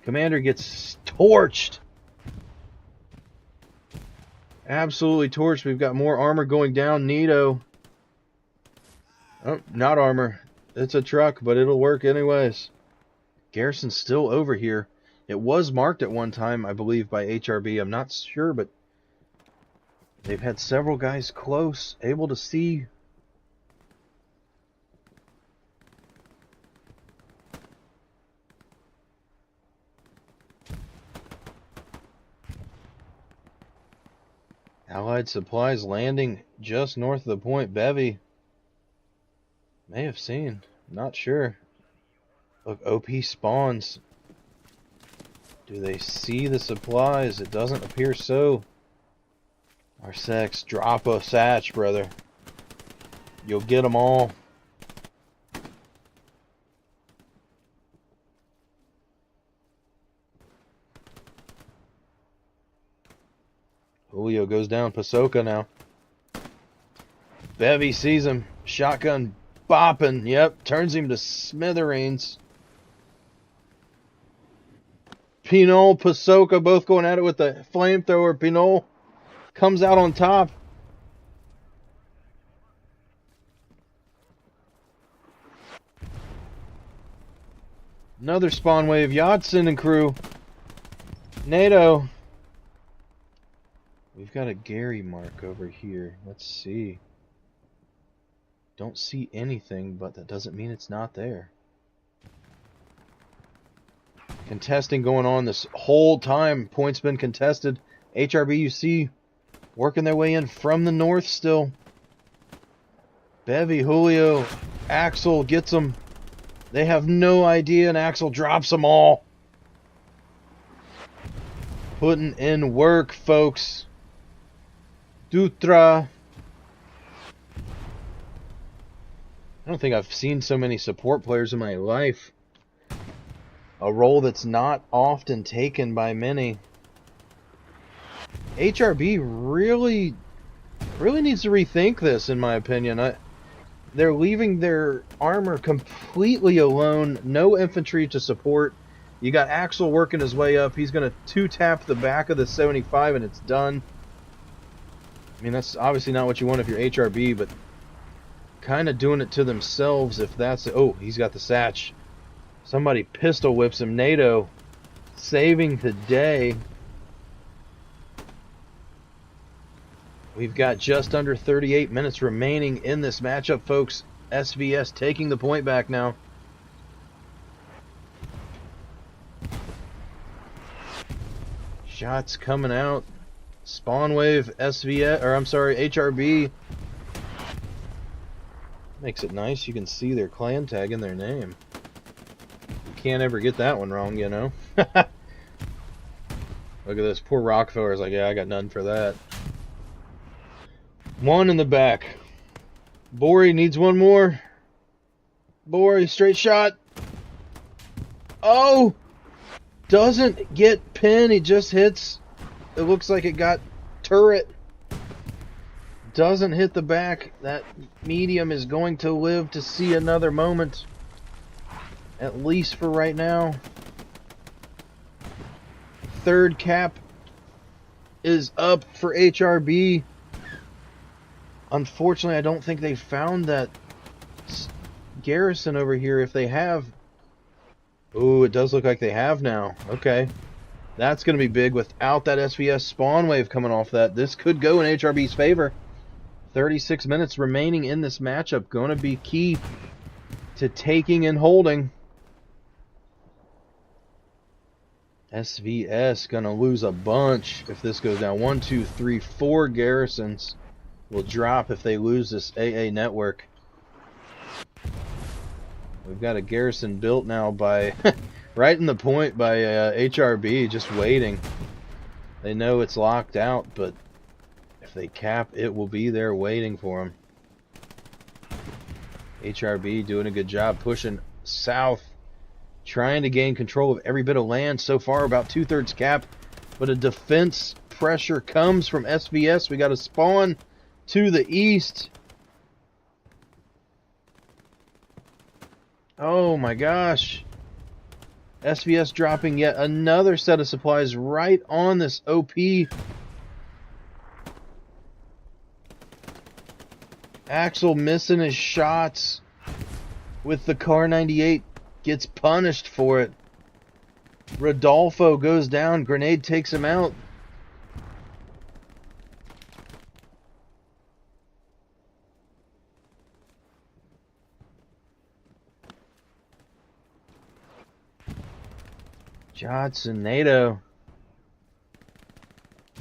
Commander gets torched. Absolutely torched. We've got more armor going down. Nito. Oh, not armor. It's a truck, but it'll work anyways. Garrison's still over here. It was marked at one time, I believe, by HRB. I'm not sure, but they've had several guys close, able to see. Allied supplies landing just north of the point. Bevy may have seen. Not sure. Look, OP spawns. Do they see the supplies? It doesn't appear so. Arsex, drop a satch, brother. You'll get them all. Julio goes down. Pasoka now. Bevy sees him. Shotgun bopping. Yep, turns him to smithereens. Pinol, Pasoka both going at it with the flamethrower. Pinol comes out on top. Another spawn wave. Yodson and crew. NATO. We've got a Gary mark over here. Let's see. Don't see anything, but that doesn't mean it's not there. Contesting going on this whole time. Points been contested. HRB, you see, working their way in from the north still. Bevy, Julio, Axel gets them. They have no idea, and Axel drops them all. Putting in work, folks. Dutra. I don't think I've seen so many support players in my life. A role that's not often taken by many. HRB really needs to rethink this, in my opinion. They're leaving their armor completely alone. No infantry to support. You got Axel working his way up. He's going to 2-tap the back of the 75 and it's done. I mean, that's obviously not what you want if you're HRB, but kind of doing it to themselves if that's... Oh, he's got the Satch. Somebody pistol whips him. NATO saving the day. We've got just under 38 minutes remaining in this matchup, folks. SVS taking the point back now. Shots coming out. Spawn wave, SVS, or I'm sorry, HRB. Makes it nice. You can see their clan tag in their name. You can't ever get that one wrong, you know. Look at this. Poor Rockefeller's like, yeah, I got none for that. One in the back. Bori needs one more. Bori, straight shot. Oh! Doesn't get pin. He just hits. It looks like it got turret. Doesn't hit the back. That medium is going to live to see another moment. At least for right now. Third cap is up for HRB. Unfortunately, I don't think they found that garrison over here. If they have... Ooh, it does look like they have now. Okay. That's going to be big without that SVS spawn wave coming off that. This could go in HRB's favor. 36 minutes remaining in this matchup. Going to be key to taking and holding. SVS going to lose a bunch if this goes down. 1, 2, 3, 4 garrisons will drop if they lose this AA network. We've got a garrison built now by right in the point by HRB, just waiting. They know it's locked out, but if they cap, it will be there waiting for them. HRB doing a good job pushing south, trying to gain control of every bit of land. So far, about 2/3 cap, but a defense pressure comes from SVS. We got a spawn to the east. Oh my gosh. SVS dropping yet another set of supplies right on this OP. Axel missing his shots with the Car 98. Gets punished for it. Rodolfo goes down. Grenade takes him out. Johnson, NATO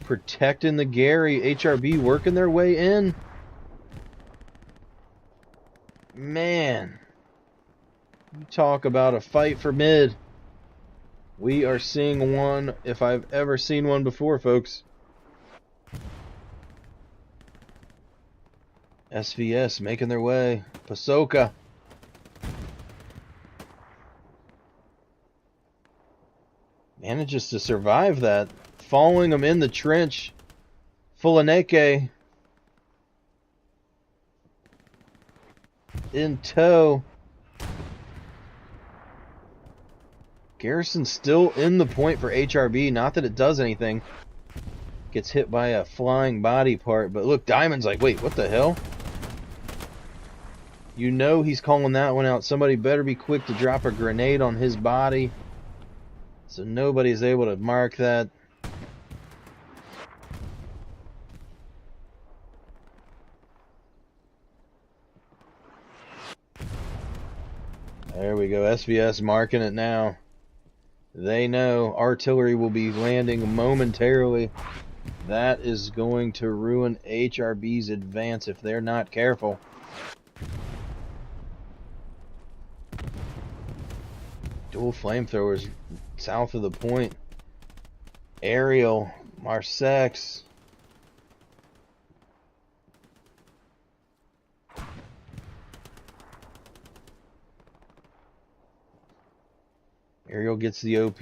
protecting the Gary. HRB working their way in. Man, you talk about a fight for mid. We are seeing one if I've ever seen one before, folks. SVS making their way. Pasoka. Manages to survive that. Following them in the trench. Fulaneke in tow. Garrison still in the point for HRB. Not that it does anything. Gets hit by a flying body part. But look, Diamond's like, wait, what the hell? You know he's calling that one out. Somebody better be quick to drop a grenade on his body. So nobody's able to mark that. There we go. SVS marking it now. They know artillery will be landing momentarily. That is going to ruin HRB's advance if they're not careful. Dual flamethrowers south of the point. Aerial, Marsex. Aerial gets the OP.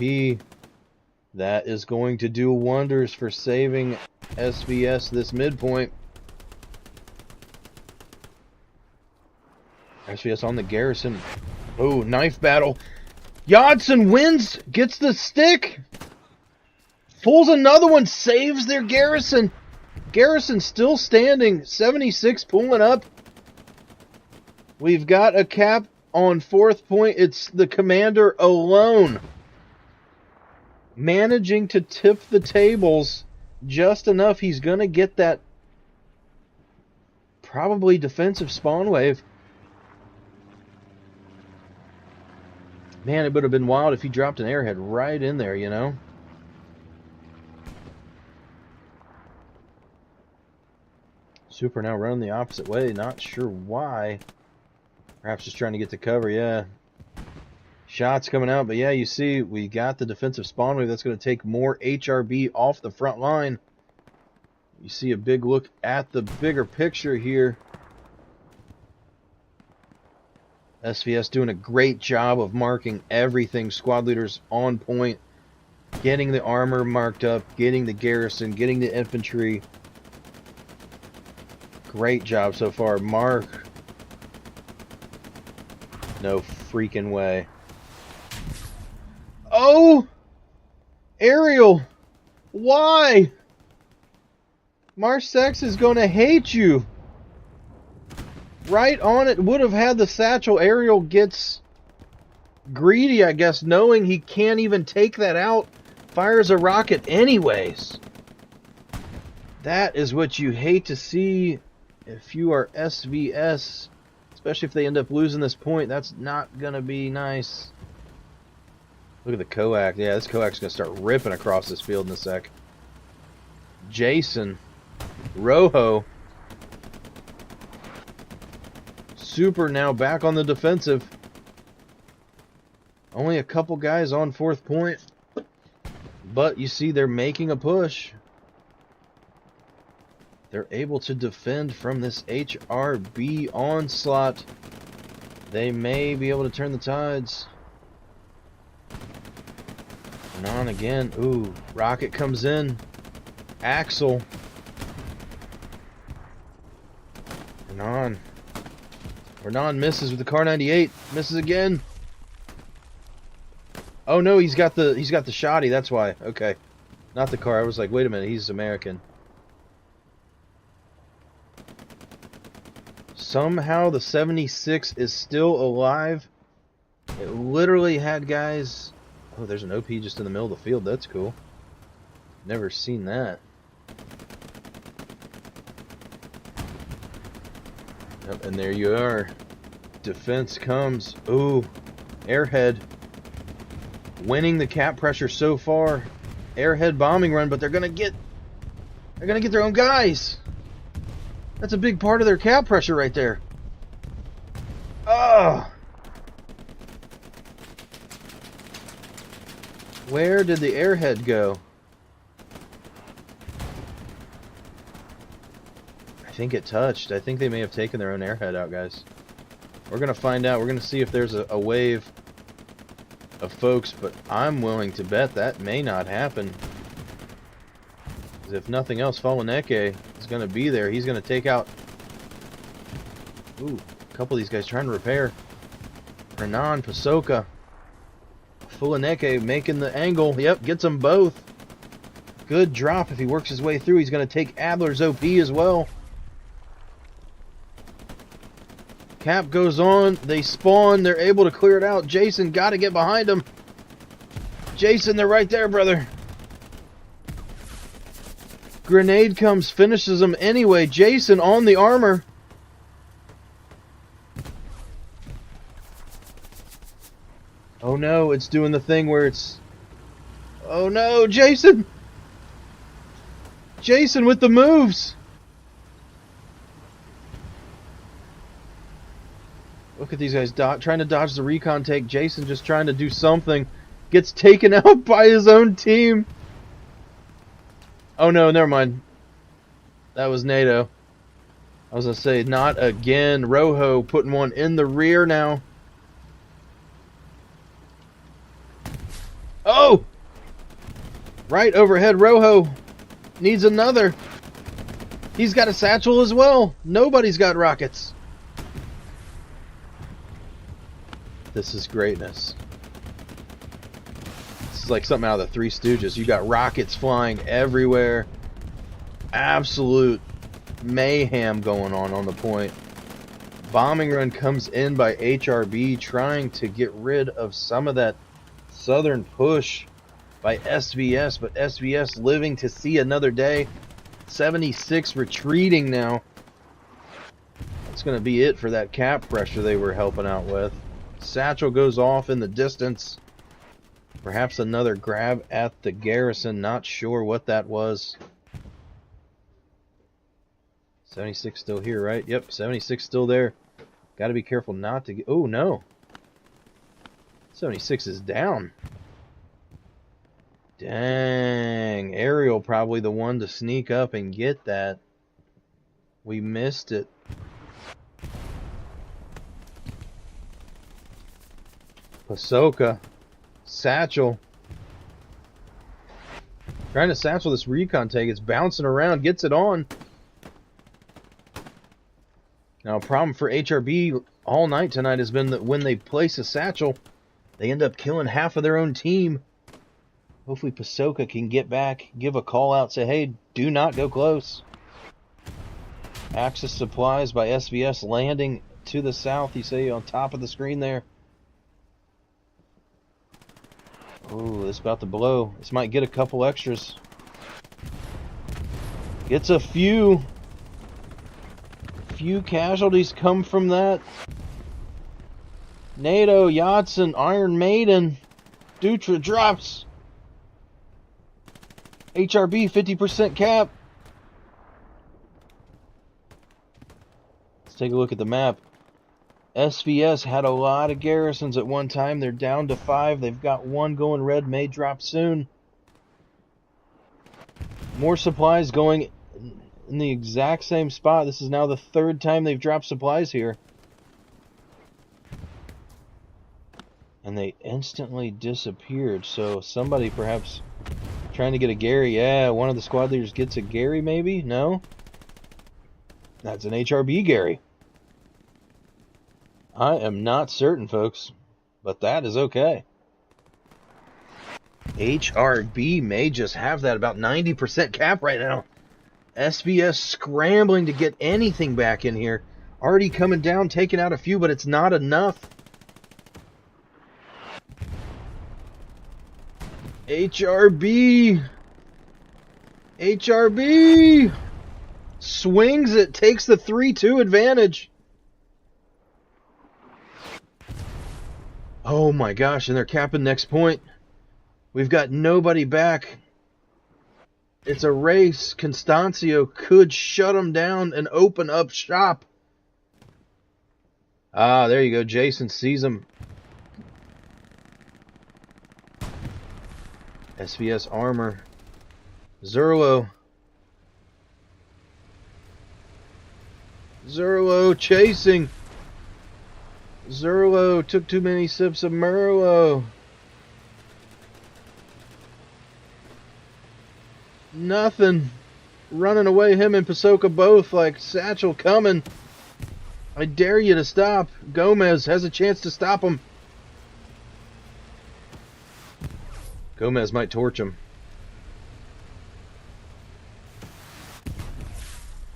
That is going to do wonders for saving SVS this midpoint. SVS on the Garrison. Oh, knife battle. Jodson wins, gets the stick. Pulls another one, saves their Garrison. Garrison still standing, 76 pulling up. We've got a cap on 4th point. It's the commander alone, managing to tip the tables just enough. He's going to get that probably defensive spawn wave. Man, it would have been wild if he dropped an airhead right in there, you know? Super now running the opposite way. Not sure why. Perhaps just trying to get to cover, yeah. Shots coming out, but yeah, you see, we got the defensive spawn wave. That's going to take more HRB off the front line. You see a big look at the bigger picture here. SVS doing a great job of marking everything. Squad leaders on point. Getting the armor marked up. Getting the Garrison. Getting the infantry. Great job so far. Mark. No freaking way. Oh! Aerial! Why? Marsex is going to hate you. Right on it. Would have had the satchel. Aerial gets greedy, I guess, knowing he can't even take that out. Fires a rocket anyways. That is what you hate to see if you are SVS. Especially if they end up losing this point. That's not going to be nice. Look at the Coax. Yeah, this Coax is going to start ripping across this field in a sec. Jason. Rojo. Super now back on the defensive. Only a couple guys on 4th point. But you see they're making a push. They're able to defend from this HRB onslaught. They may be able to turn the tides. And on again. Ooh, rocket comes in. Axel. And on. Renan misses with the Car 98. Misses again. Oh no, he's got the shoddy, that's why. Okay. Not the car. I was like, wait a minute, he's American. Somehow the 76 is still alive. It literally had guys. Oh, there's an OP just in the middle of the field. That's cool. Never seen that. Yep, and there you are. Defense comes. Ooh, airhead. Winning the cap pressure so far. Airhead bombing run, but they're gonna get their own guys. That's a big part of their cap pressure right there. Oh. Where did the airhead go? I think it touched. I think they may have taken their own airhead out, guys. We're going to find out. We're going to see if there's a wave of folks, but I'm willing to bet that may not happen. Because if nothing else, Falleneke is going to be there. He's going to take out... Ooh, a couple of these guys trying to repair. Renan, Pasoka. Falleneke making the angle. Yep, gets them both. Good drop if he works his way through. He's going to take Adler's OP as well. Cap goes on. They spawn. They're able to clear it out. Jason got to get behind him. Jason, they're right there, brother. Grenade comes, finishes him anyway. Jason on the armor. Oh no, it's doing the thing where it's... Oh no, Jason! Jason with the moves! Look at these guys trying to dodge the recon take. Jason just trying to do something. Gets taken out by his own team. Oh no, never mind. That was NATO. I was going to say, not again. Rojo putting one in the rear now. Oh! Right overhead, Rojo needs another. He's got a satchel as well. Nobody's got rockets. This is greatness. This is like something out of the Three Stooges. You got rockets flying everywhere. Absolute mayhem going on the point. Bombing run comes in by HRB, trying to get rid of some of that southern push by SVS, but SVS living to see another day. 76 retreating now. That's going to be it for that cap pressure they were helping out with. Satchel goes off in the distance. Perhaps another grab at the garrison. Not sure what that was. 76 still here, right? Yep, 76 still there. Got to be careful not to get... Oh, no. 76 is down. Dang. Aerial probably the one to sneak up and get that. We missed it. Pasoka. Satchel. Trying to satchel this recon tank. It's bouncing around. Gets it on. Now, a problem for HRB all night tonight has been that when they place a satchel, they end up killing half of their own team. Hopefully Pasoka can get back, give a call out, say, hey, do not go close. Axis supplies by SVS landing to the south, you see on top of the screen there. Oh, it's about to blow. This might get a couple extras. Gets a few. Few casualties come from that. NATO, Yatsen, Iron Maiden. Dutra drops. HRB 50% cap. Let's take a look at the map. SVS had a lot of garrisons at one time. They're down to 5. They've got one going red, may drop soon. More supplies going in the exact same spot. This is now the 3rd time they've dropped supplies here. And they instantly disappeared. So somebody perhaps trying to get a Gary. Yeah, one of the squad leaders gets a Gary maybe? No? That's an HRB Gary. I am not certain, folks, but that is okay. HRB may just have that about 90% cap right now. SVS scrambling to get anything back in here. Already coming down, taking out a few, but it's not enough. HRB. HRB. Swings it, takes the 3-2 advantage. Oh my gosh, and they're capping next point. We've got nobody back. It's a race. Constancio could shut them down and open up shop. Ah, there you go. Jason sees him. SVS armor. Zerlo. Zerlo chasing. Zerlo took too many sips of Merlot. Nothing. Running away, him and Pasoka both like Satchel coming. I dare you to stop. Gomez has a chance to stop him. Gomez might torch him.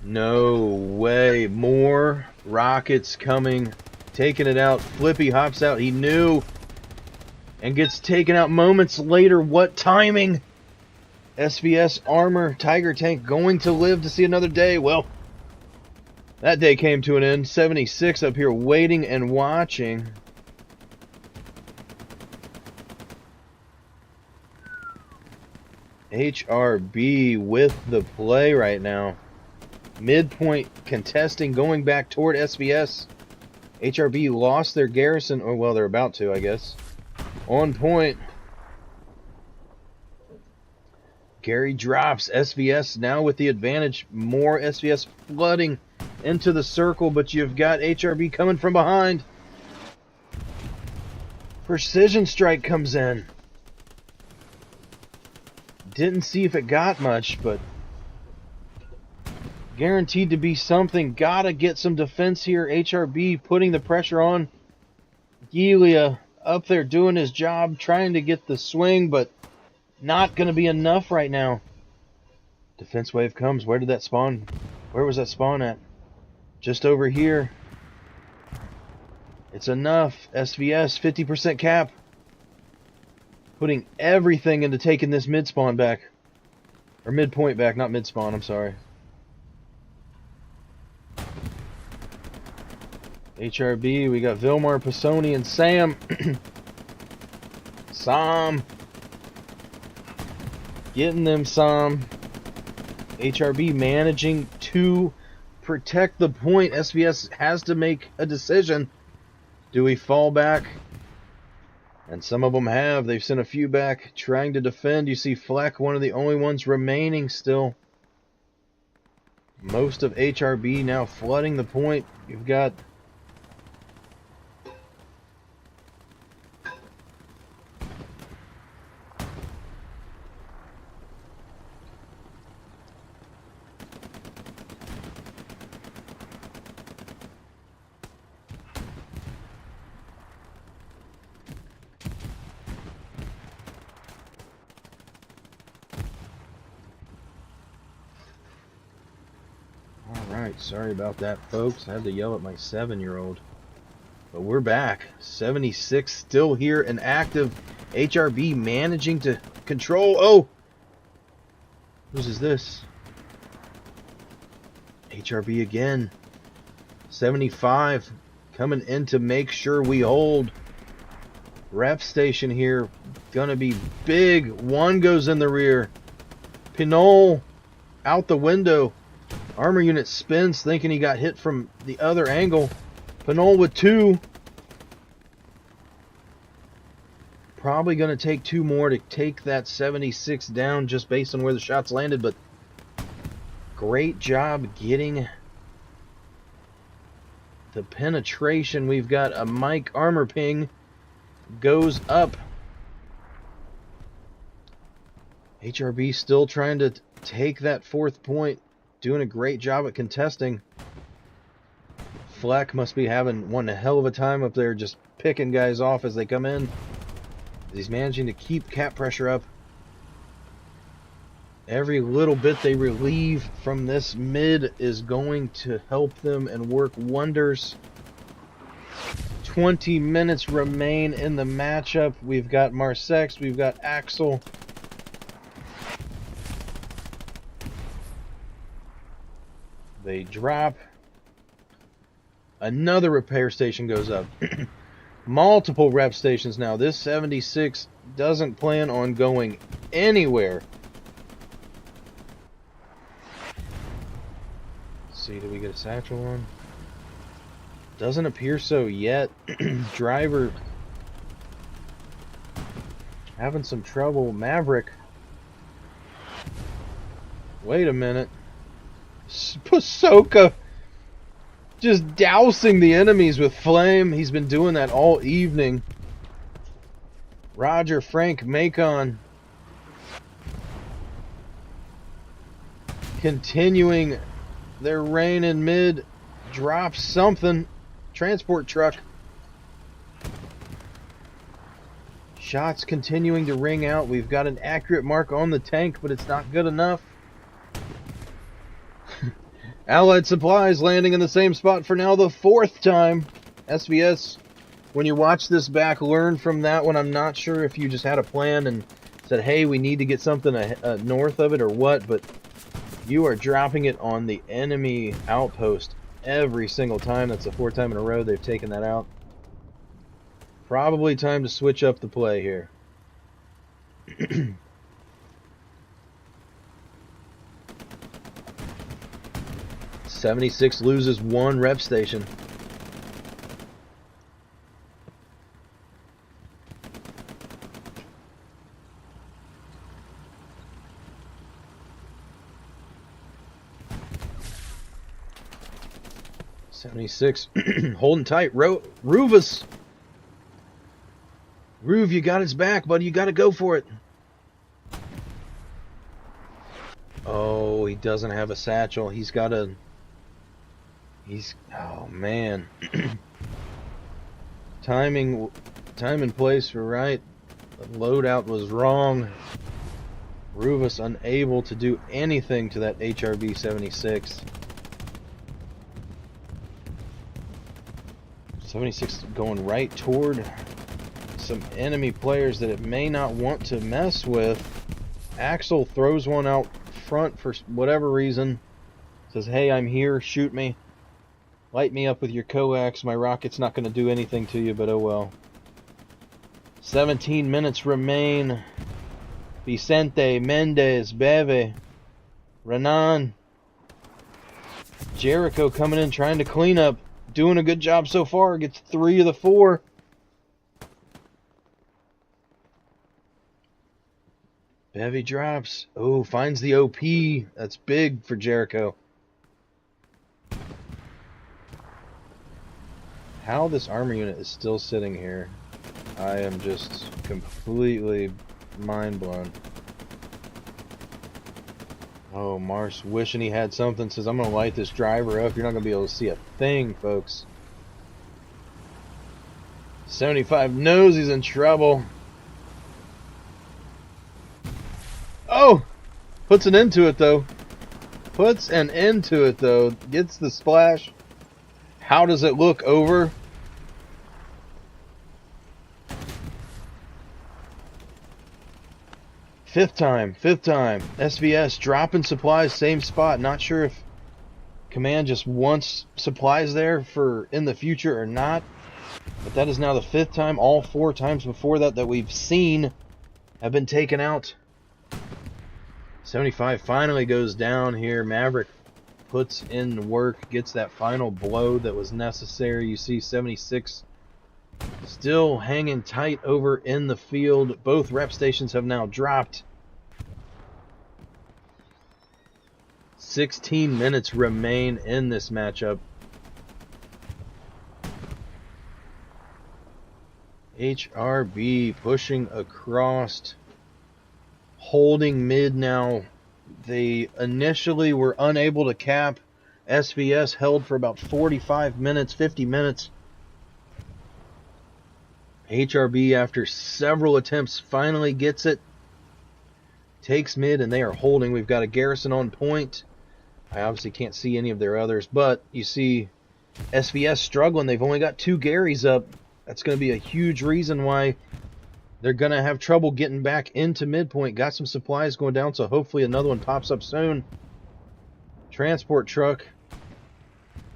No way. More rockets coming. Taking it out. Flippy hops out. He knew. And gets taken out moments later. What timing? SVS armor. Tiger tank going to live to see another day. Well, that day came to an end. 76 up here waiting and watching. HRB with the play right now. Midpoint contesting, going back toward SVS. HRB lost their garrison. Oh, well, they're about to, I guess. On point. Gary drops. SVS now with the advantage. More SVS flooding into the circle, but you've got HRB coming from behind. Precision strike comes in. Didn't see if it got much, but guaranteed to be something. Gotta get some defense here. HRB putting the pressure on. Gilia up there doing his job, trying to get the swing, but not going to be enough right now. Defense wave comes. Where did that spawn? Where was that spawn at? Just over here. It's enough. SVS, 50% cap. Putting everything into taking this mid spawn back. Or midpoint back, not mid spawn, I'm sorry. HRB, we got Vilmar, Pisoni, and Sam. Sam. Getting them, Sam. HRB managing to protect the point. SVS has to make a decision. Do we fall back? And some of them have. They've sent a few back trying to defend. You see Fleck, one of the only ones remaining still. Most of HRB now flooding the point. You've got Alright, sorry about that, folks. I had to yell at my 7-year-old. But we're back. 76 still here and active. HRB managing to control. Oh! Whose is this? HRB again. 75 coming in to make sure we hold. Rep station here. Gonna be big. One goes in the rear. Pinole out the window. Armor unit spins, thinking he got hit from the other angle. Pinole with 2. Probably going to take 2 more to take that 76 down just based on where the shots landed, but great job getting the penetration. We've got a Mike armor ping. Goes up. HRB still trying to take that 4th point. Doing a great job at contesting. Fleck must be having one hell of a time up there just picking guys off as they come in. He's managing to keep cap pressure up. Every little bit they relieve from this mid is going to help them and work wonders. 20 minutes remain in the matchup. We've got Marsex, we've got Axel. They drop. Another repair station goes up. Multiple rep stations now. This 76 doesn't plan on going anywhere. Let's see, do we get a satchel on? Doesn't appear so yet. Driver having some trouble. Maverick. Wait a minute. Pasoka just dousing the enemies with flame. He's been doing that all evening. Roger, Frank, Macon continuing their reign in mid. Drops something. Transport truck. Shots continuing to ring out. We've got an accurate mark on the tank, but it's not good enough. Allied supplies landing in the same spot for now the 4th time. SVS, when you watch this back, learn from that one. I'm not sure if you just had a plan and said, hey, we need to get something north of it or what, but you are dropping it on the enemy outpost every single time. That's the 4th time in a row they've taken that out. Probably time to switch up the play here. 76 loses 1 rep station. 76 holding tight. Ruvus. Ruve, you got his back, buddy. You got to go for it. Oh, he doesn't have a satchel. He's got a... Oh, man. Time and place were right. The loadout was wrong. Ruvus unable to do anything to that HRB 76. 76 going right toward some enemy players that it may not want to mess with. Axel throws one out front for whatever reason. Says, hey, I'm here, shoot me. Light me up with your coax. My rocket's not going to do anything to you, but oh well. 17 minutes remain. Vicente, Mendez, Beve, Renan. Jericho coming in trying to clean up. Doing a good job so far. Gets 3 of the 4. Bevy drops. Oh, finds the OP. That's big for Jericho. How this armor unit is still sitting here, I am just completely mind blown. Oh, Mars wishing he had something. Says, I'm going to light this driver up. You're not going to be able to see a thing, folks. 75 knows he's in trouble. Oh! Puts an end to it, though. Puts an end to it, though. Gets the splash. How does it look over? Fifth time. SVS dropping supplies, same spot. Not sure if Command just wants supplies there for in the future or not. But that is now the 5th time. All 4 times before that we've seen have been taken out. 75 finally goes down here. Maverick puts in work, gets that final blow that was necessary. You see 76 still hanging tight over in the field. Both rep stations have now dropped. 16 minutes remain in this matchup. HRB pushing across, holding mid now. They initially were unable to cap. SVS held for about 45 minutes, 50 minutes. HRB, after several attempts, finally gets it. Takes mid, and they are holding. We've got a garrison on point. I obviously can't see any of their others, but you see SVS struggling. They've only got 2 Garys up. That's going to be a huge reason why they're going to have trouble getting back into midpoint. Got some supplies going down, so hopefully another one pops up soon. Transport truck.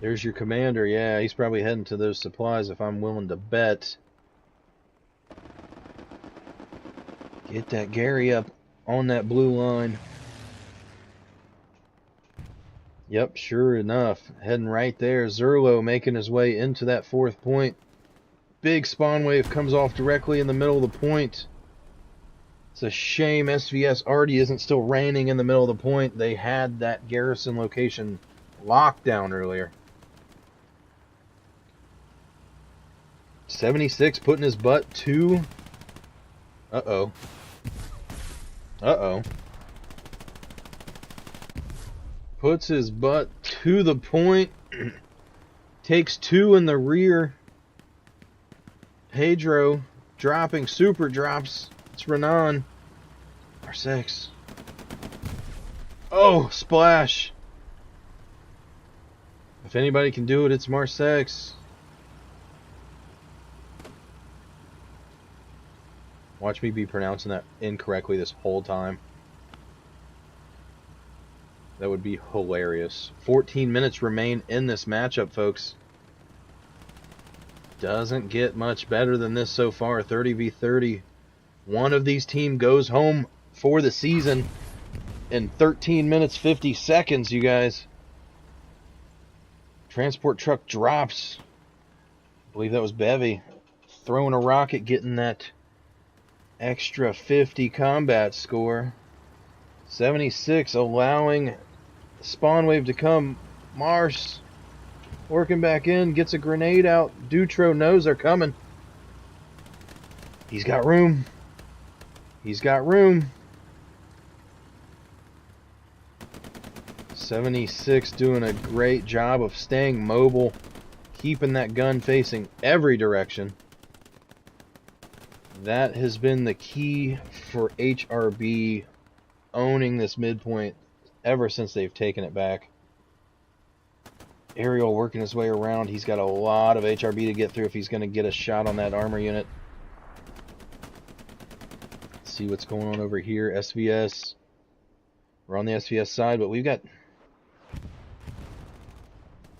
There's your commander. Yeah, he's probably heading to those supplies if I'm willing to bet. Get that Gary up on that blue line. Yep, sure enough. Heading right there. Zerlo making his way into that 4th point. Big spawn wave comes off directly in the middle of the point. It's a shame SVS already isn't still reigning in the middle of the point. They had that garrison location locked down earlier. 76 putting his butt to... Uh-oh. Puts his butt to the point. Takes 2 in the rear. Pedro dropping super drops. It's Renan. R6. Oh, splash. If anybody can do it, it's Marsex. Watch me be pronouncing that incorrectly this whole time. That would be hilarious. 14 minutes remain in this matchup, folks. Doesn't get much better than this so far. 30v30. One of these teams goes home for the season in 13 minutes 50 seconds, you guys. Transport truck drops. I believe that was Bevy. Throwing a rocket, getting that extra 50 combat score. 76 allowing spawn wave to come. Mars Working back in, gets a grenade out. Dutro knows they're coming. He's got room. He's got room. 76 doing a great job of staying mobile, keeping that gun facing every direction. That has been the key for HRB owning this midpoint ever since they've taken it back. Aerial working his way around. He's got a lot of HRB to get through if he's going to get a shot on that armor unit. Let's see what's going on over here. SVS. We're on the SVS side, but we've got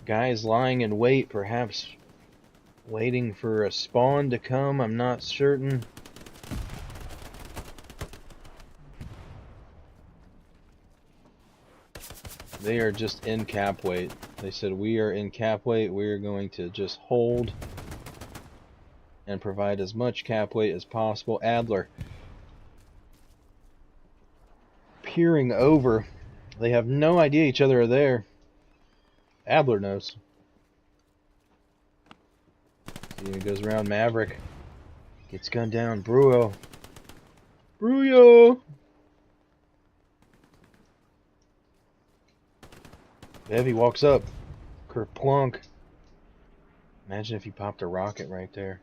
guys lying in wait, perhaps waiting for a spawn to come. I'm not certain. They are just in cap weight. They said, we are in cap weight. We are going to just hold and provide as much cap weight as possible. Adler peering over. They have no idea each other are there. Adler knows. See, he goes around Maverick. Gets gunned down. Bruyo. Bruyo! Heavy walks up. Kerplunk. Imagine if he popped a rocket right there.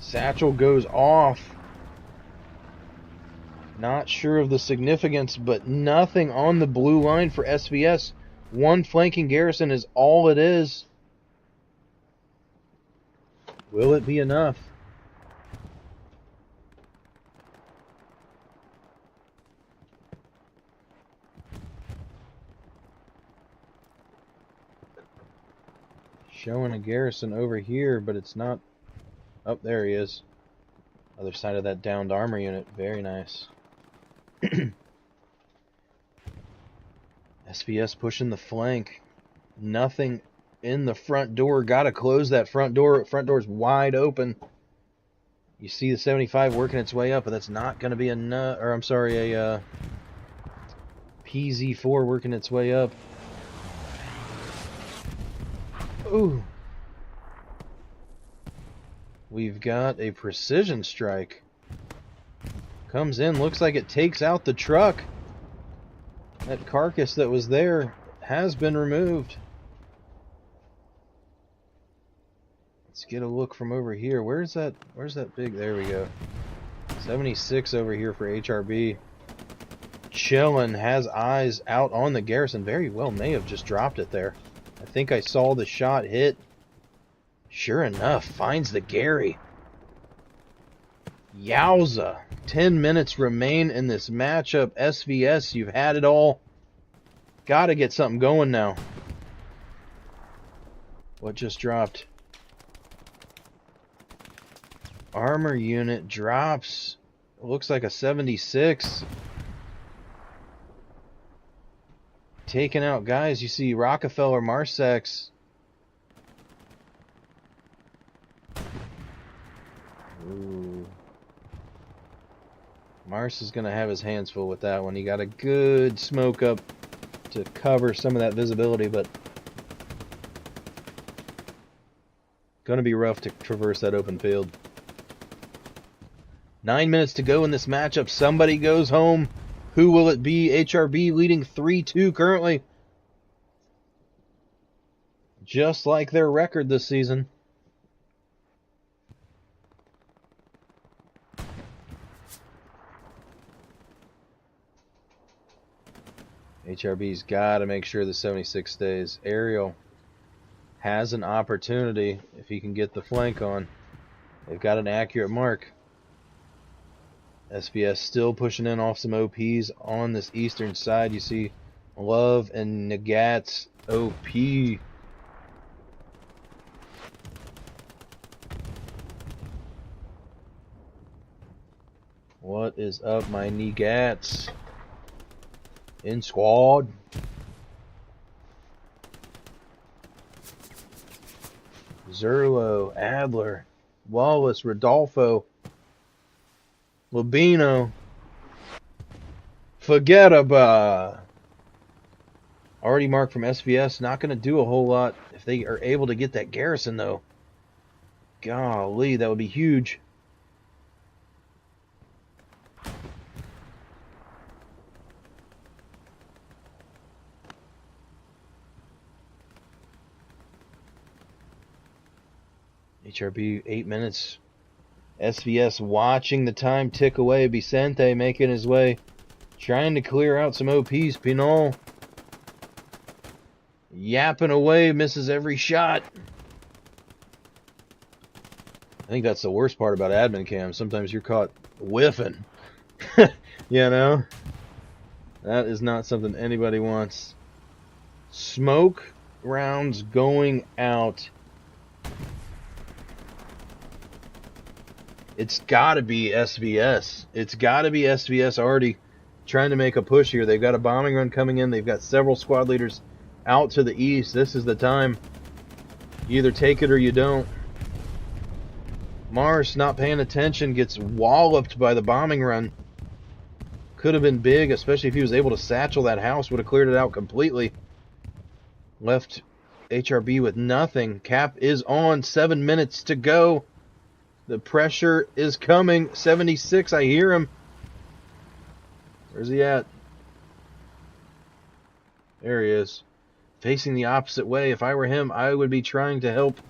Satchel goes off. Not sure of the significance, but nothing on the blue line for SVS. One flanking garrison is all it is. Will it be enough? Showing a garrison over here, but it's not. Oh, there he is. Other side of that downed armor unit. Very nice. SVS pushing the flank. Nothing in the front door. Gotta close that front door. Front door's wide open. You see the 75 working its way up, but that's not going to be enough. Or I'm sorry, a PZ4 working its way up. Ooh. We've got a precision strike. Comes in, looks like it takes out the truck. That carcass that was there has been removed. Let's get a look from over here. Where's that big? There we go. 76 over here for HRB. Chillin' has eyes out on the garrison. Very well may have just dropped it there. I think I saw the shot hit. Sure enough, finds the Gary. Yowza. 10 minutes remain in this matchup. SVS, you've had it all. Gotta get something going now. What just dropped? Armor unit drops. Looks like a 76. Taking out guys. You see Rockefeller, Marsex. Ooh. Mars is going to have his hands full with that one. He got a good smoke up to cover some of that visibility, but going to be rough to traverse that open field. 9 minutes to go in this matchup. Somebody goes home. Who will it be? HRB leading 3-2 currently. Just like their record this season. HRB's got to make sure the 76 stays. Aerial has an opportunity if he can get the flank on. They've got an accurate mark. SVS still pushing in off some OPs on this eastern side. You see Love and Nagat's OP. What is up, my Nagats? In squad. Zerlo, Adler, Wallace, Rodolfo, Labino, FUHGEDABOUTIIIIIIIT. Already marked from SVS. Not going to do a whole lot if they are able to get that garrison, though. Golly, that would be huge. HRB, 8 minutes. SVS watching the time tick away. Vicente making his way. Trying to clear out some OPs. Pinol yapping away. Misses every shot. I think that's the worst part about admin cam. Sometimes you're caught whiffing. You know? That is not something anybody wants. Smoke rounds going out. It's got to be SVS. It's got to be SVS already trying to make a push here. They've got a bombing run coming in. They've got several squad leaders out to the east. This is the time. You either take it or you don't. Mars, not paying attention, gets walloped by the bombing run. Could have been big, especially if he was able to satchel that house. Would have cleared it out completely. Left HRB with nothing. Cap is on. 7 minutes to go. The pressure is coming. 76, I hear him. Where's he at? There he is. Facing the opposite way. If I were him, I would be trying to help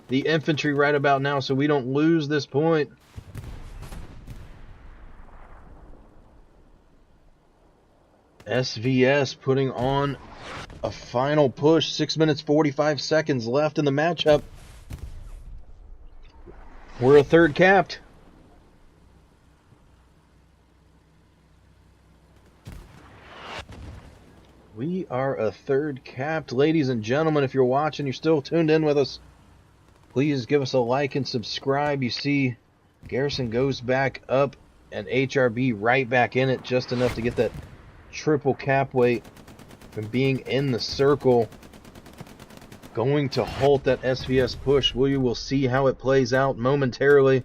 the infantry right about now so we don't lose this point. SVS putting on a final push. 6 minutes 45 seconds left in the matchup. We're a third capped. We are a third capped. Ladies and gentlemen, if you're watching, you're still tuned in with us, please give us a like and subscribe. You see, Garrison goes back up and HRB right back in it, just enough to get that triple cap weight from being in the circle. Going to halt that SVS push. We will see how it plays out momentarily.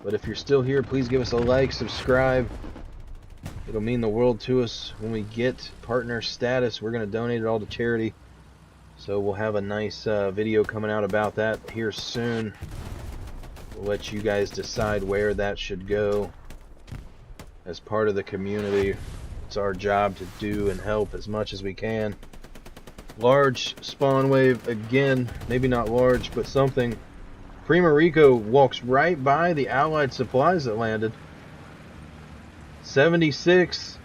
But if you're still here, please give us a like, subscribe. It'll mean the world to us. When we get partner status, we're going to donate it all to charity. So we'll have a nice video coming out about that here soon. We'll let you guys decide where that should go. As part of the community, it's our job to do and help as much as we can. Large spawn wave again. Maybe not large, but something. Prima Rico walks right by the Allied supplies that landed. 76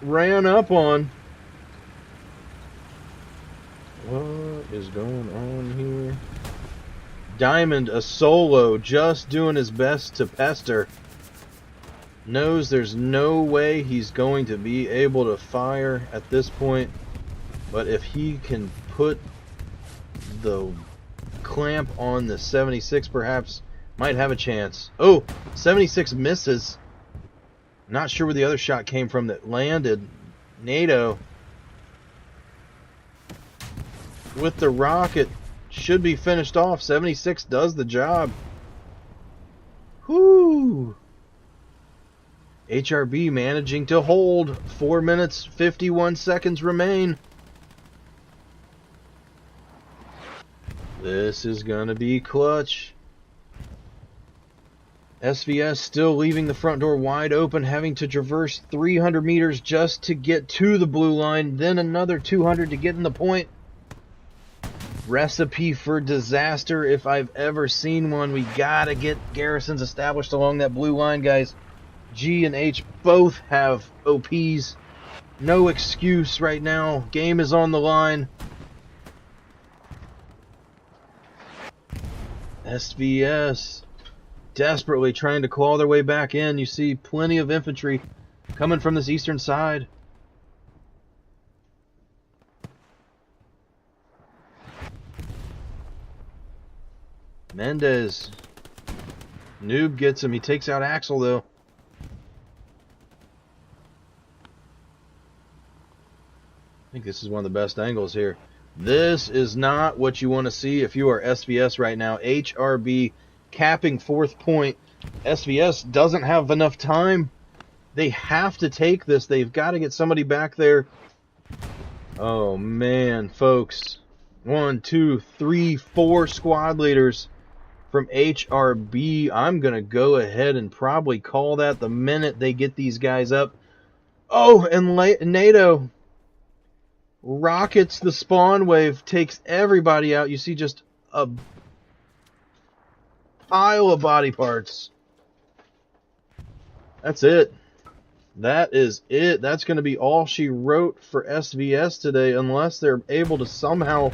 ran up on. What is going on here? Diamond, a solo, just doing his best to pester. Knows there's no way he's going to be able to fire at this point. But if he can put the clamp on the 76, perhaps, might have a chance. Oh, 76 misses. Not sure where the other shot came from that landed. NATO with the rocket should be finished off. 76 does the job. Whoo! HRB managing to hold. 4 minutes 51 seconds remain. This is gonna be clutch. SVS still leaving the front door wide open, having to traverse 300 meters just to get to the blue line, then another 200 to get in the point. Recipe for disaster if I've ever seen one. We gotta get garrisons established along that blue line, guys. G and H both have OPs. No excuse right now. Game is on the line. SVS desperately trying to claw their way back in. You see plenty of infantry coming from this eastern side. Mendez. Noob gets him. He takes out Axel, though. I think this is one of the best angles here. This is not what you want to see if you are SVS right now. HRB capping fourth point. SVS doesn't have enough time. They have to take this. They've got to get somebody back there Oh man, folks. 1, 2, 3, 4 squad leaders from HRB. I'm going to go ahead and probably call that the minute they get these guys up. Oh, and NATO rockets the spawn wave, takes everybody out. You see just a pile of body parts. That's it. That is it. That's going to be all she wrote for SVS today, unless they're able to somehow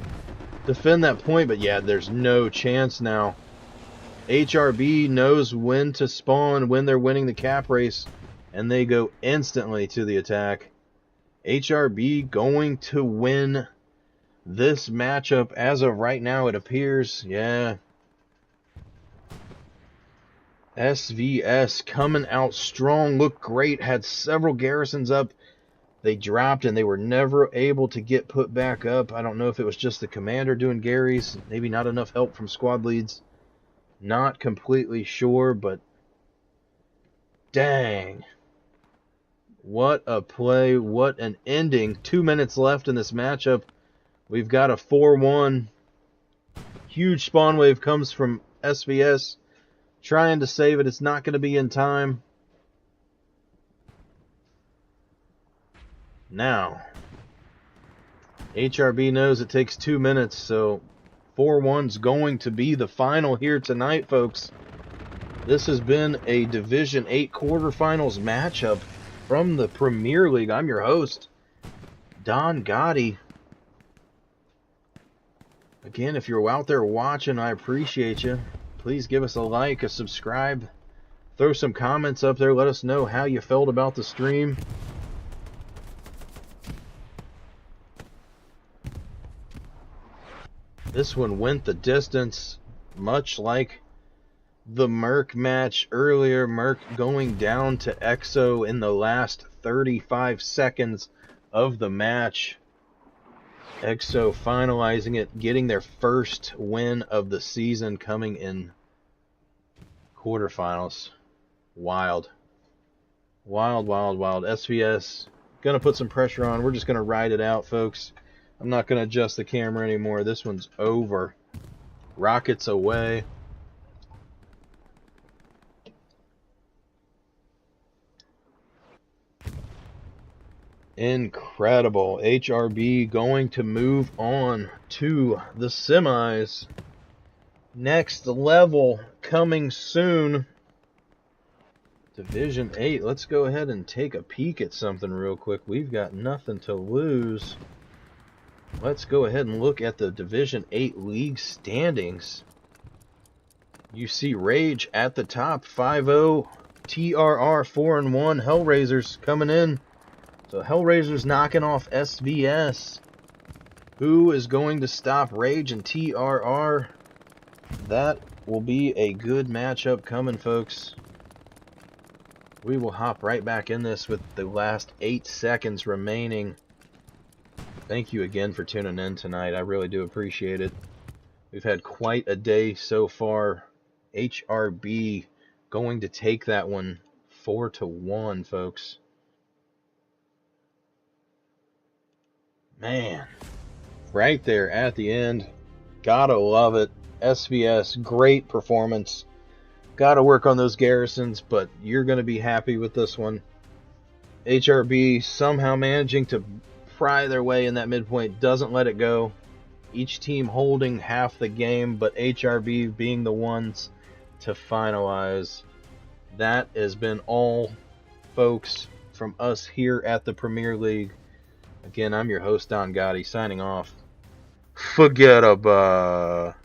defend that point. But yeah, there's no chance now. HRB knows when to spawn, when they're winning the cap race, and they go instantly to the attack. HRB going to win this matchup as of right now, it appears. Yeah. SVS coming out strong, looked great, had several garrisons up. They dropped and they were never able to get put back up. I don't know if it was just the commander doing Garys, maybe not enough help from squad leads. Not completely sure, but dang. What a play, what an ending. 2 minutes left in this matchup. We've got a 4-1. Huge spawn wave comes from SVS. Trying to save it. It's not going to be in time. Now, HRB knows it takes 2 minutes, so 4-1's going to be the final here tonight, folks. This has been a Division 8 quarterfinals matchup from the Premier League. I'm your host, Don Gotti. Again, if you're out there watching, I appreciate you. Please give us a like, a subscribe, throw some comments up there. Let us know how you felt about the stream. This one went the distance, much like the Merc match earlier. Merc going down to EXO in the last 35 seconds of the match. EXO finalizing it, getting their first win of the season, coming in quarterfinals. Wild. Wild, wild, wild. SVS going to put some pressure on. We're just going to ride it out, folks. I'm not going to adjust the camera anymore. This one's over. Rockets away. Incredible. HRB going to move on to the semis. Next level coming soon. Division 8. Let's go ahead and take a peek at something real quick. We've got nothing to lose. Let's go ahead and look at the Division 8 league standings. You see Rage at the top, 5-0. TRR 4-1. Hellraisers coming in. So Hellraisers knocking off SVS. Who is going to stop Rage and TRR? That will be a good matchup coming, folks. We will hop right back in this with the last 8 seconds remaining. Thank you again for tuning in tonight. I really do appreciate it. We've had quite a day so far. HRB going to take that one 4-1, folks. Man, right there at the end. Gotta love it. SVS, great performance. Gotta work on those garrisons, but you're going to be happy with this one. HRB somehow managing to pry their way in that midpoint, doesn't let it go. Each team holding half the game, but HRB being the ones to finalize. That has been all, folks, from us here at the Premier League. Again, I'm your host, Don Gotti, signing off. Forget about.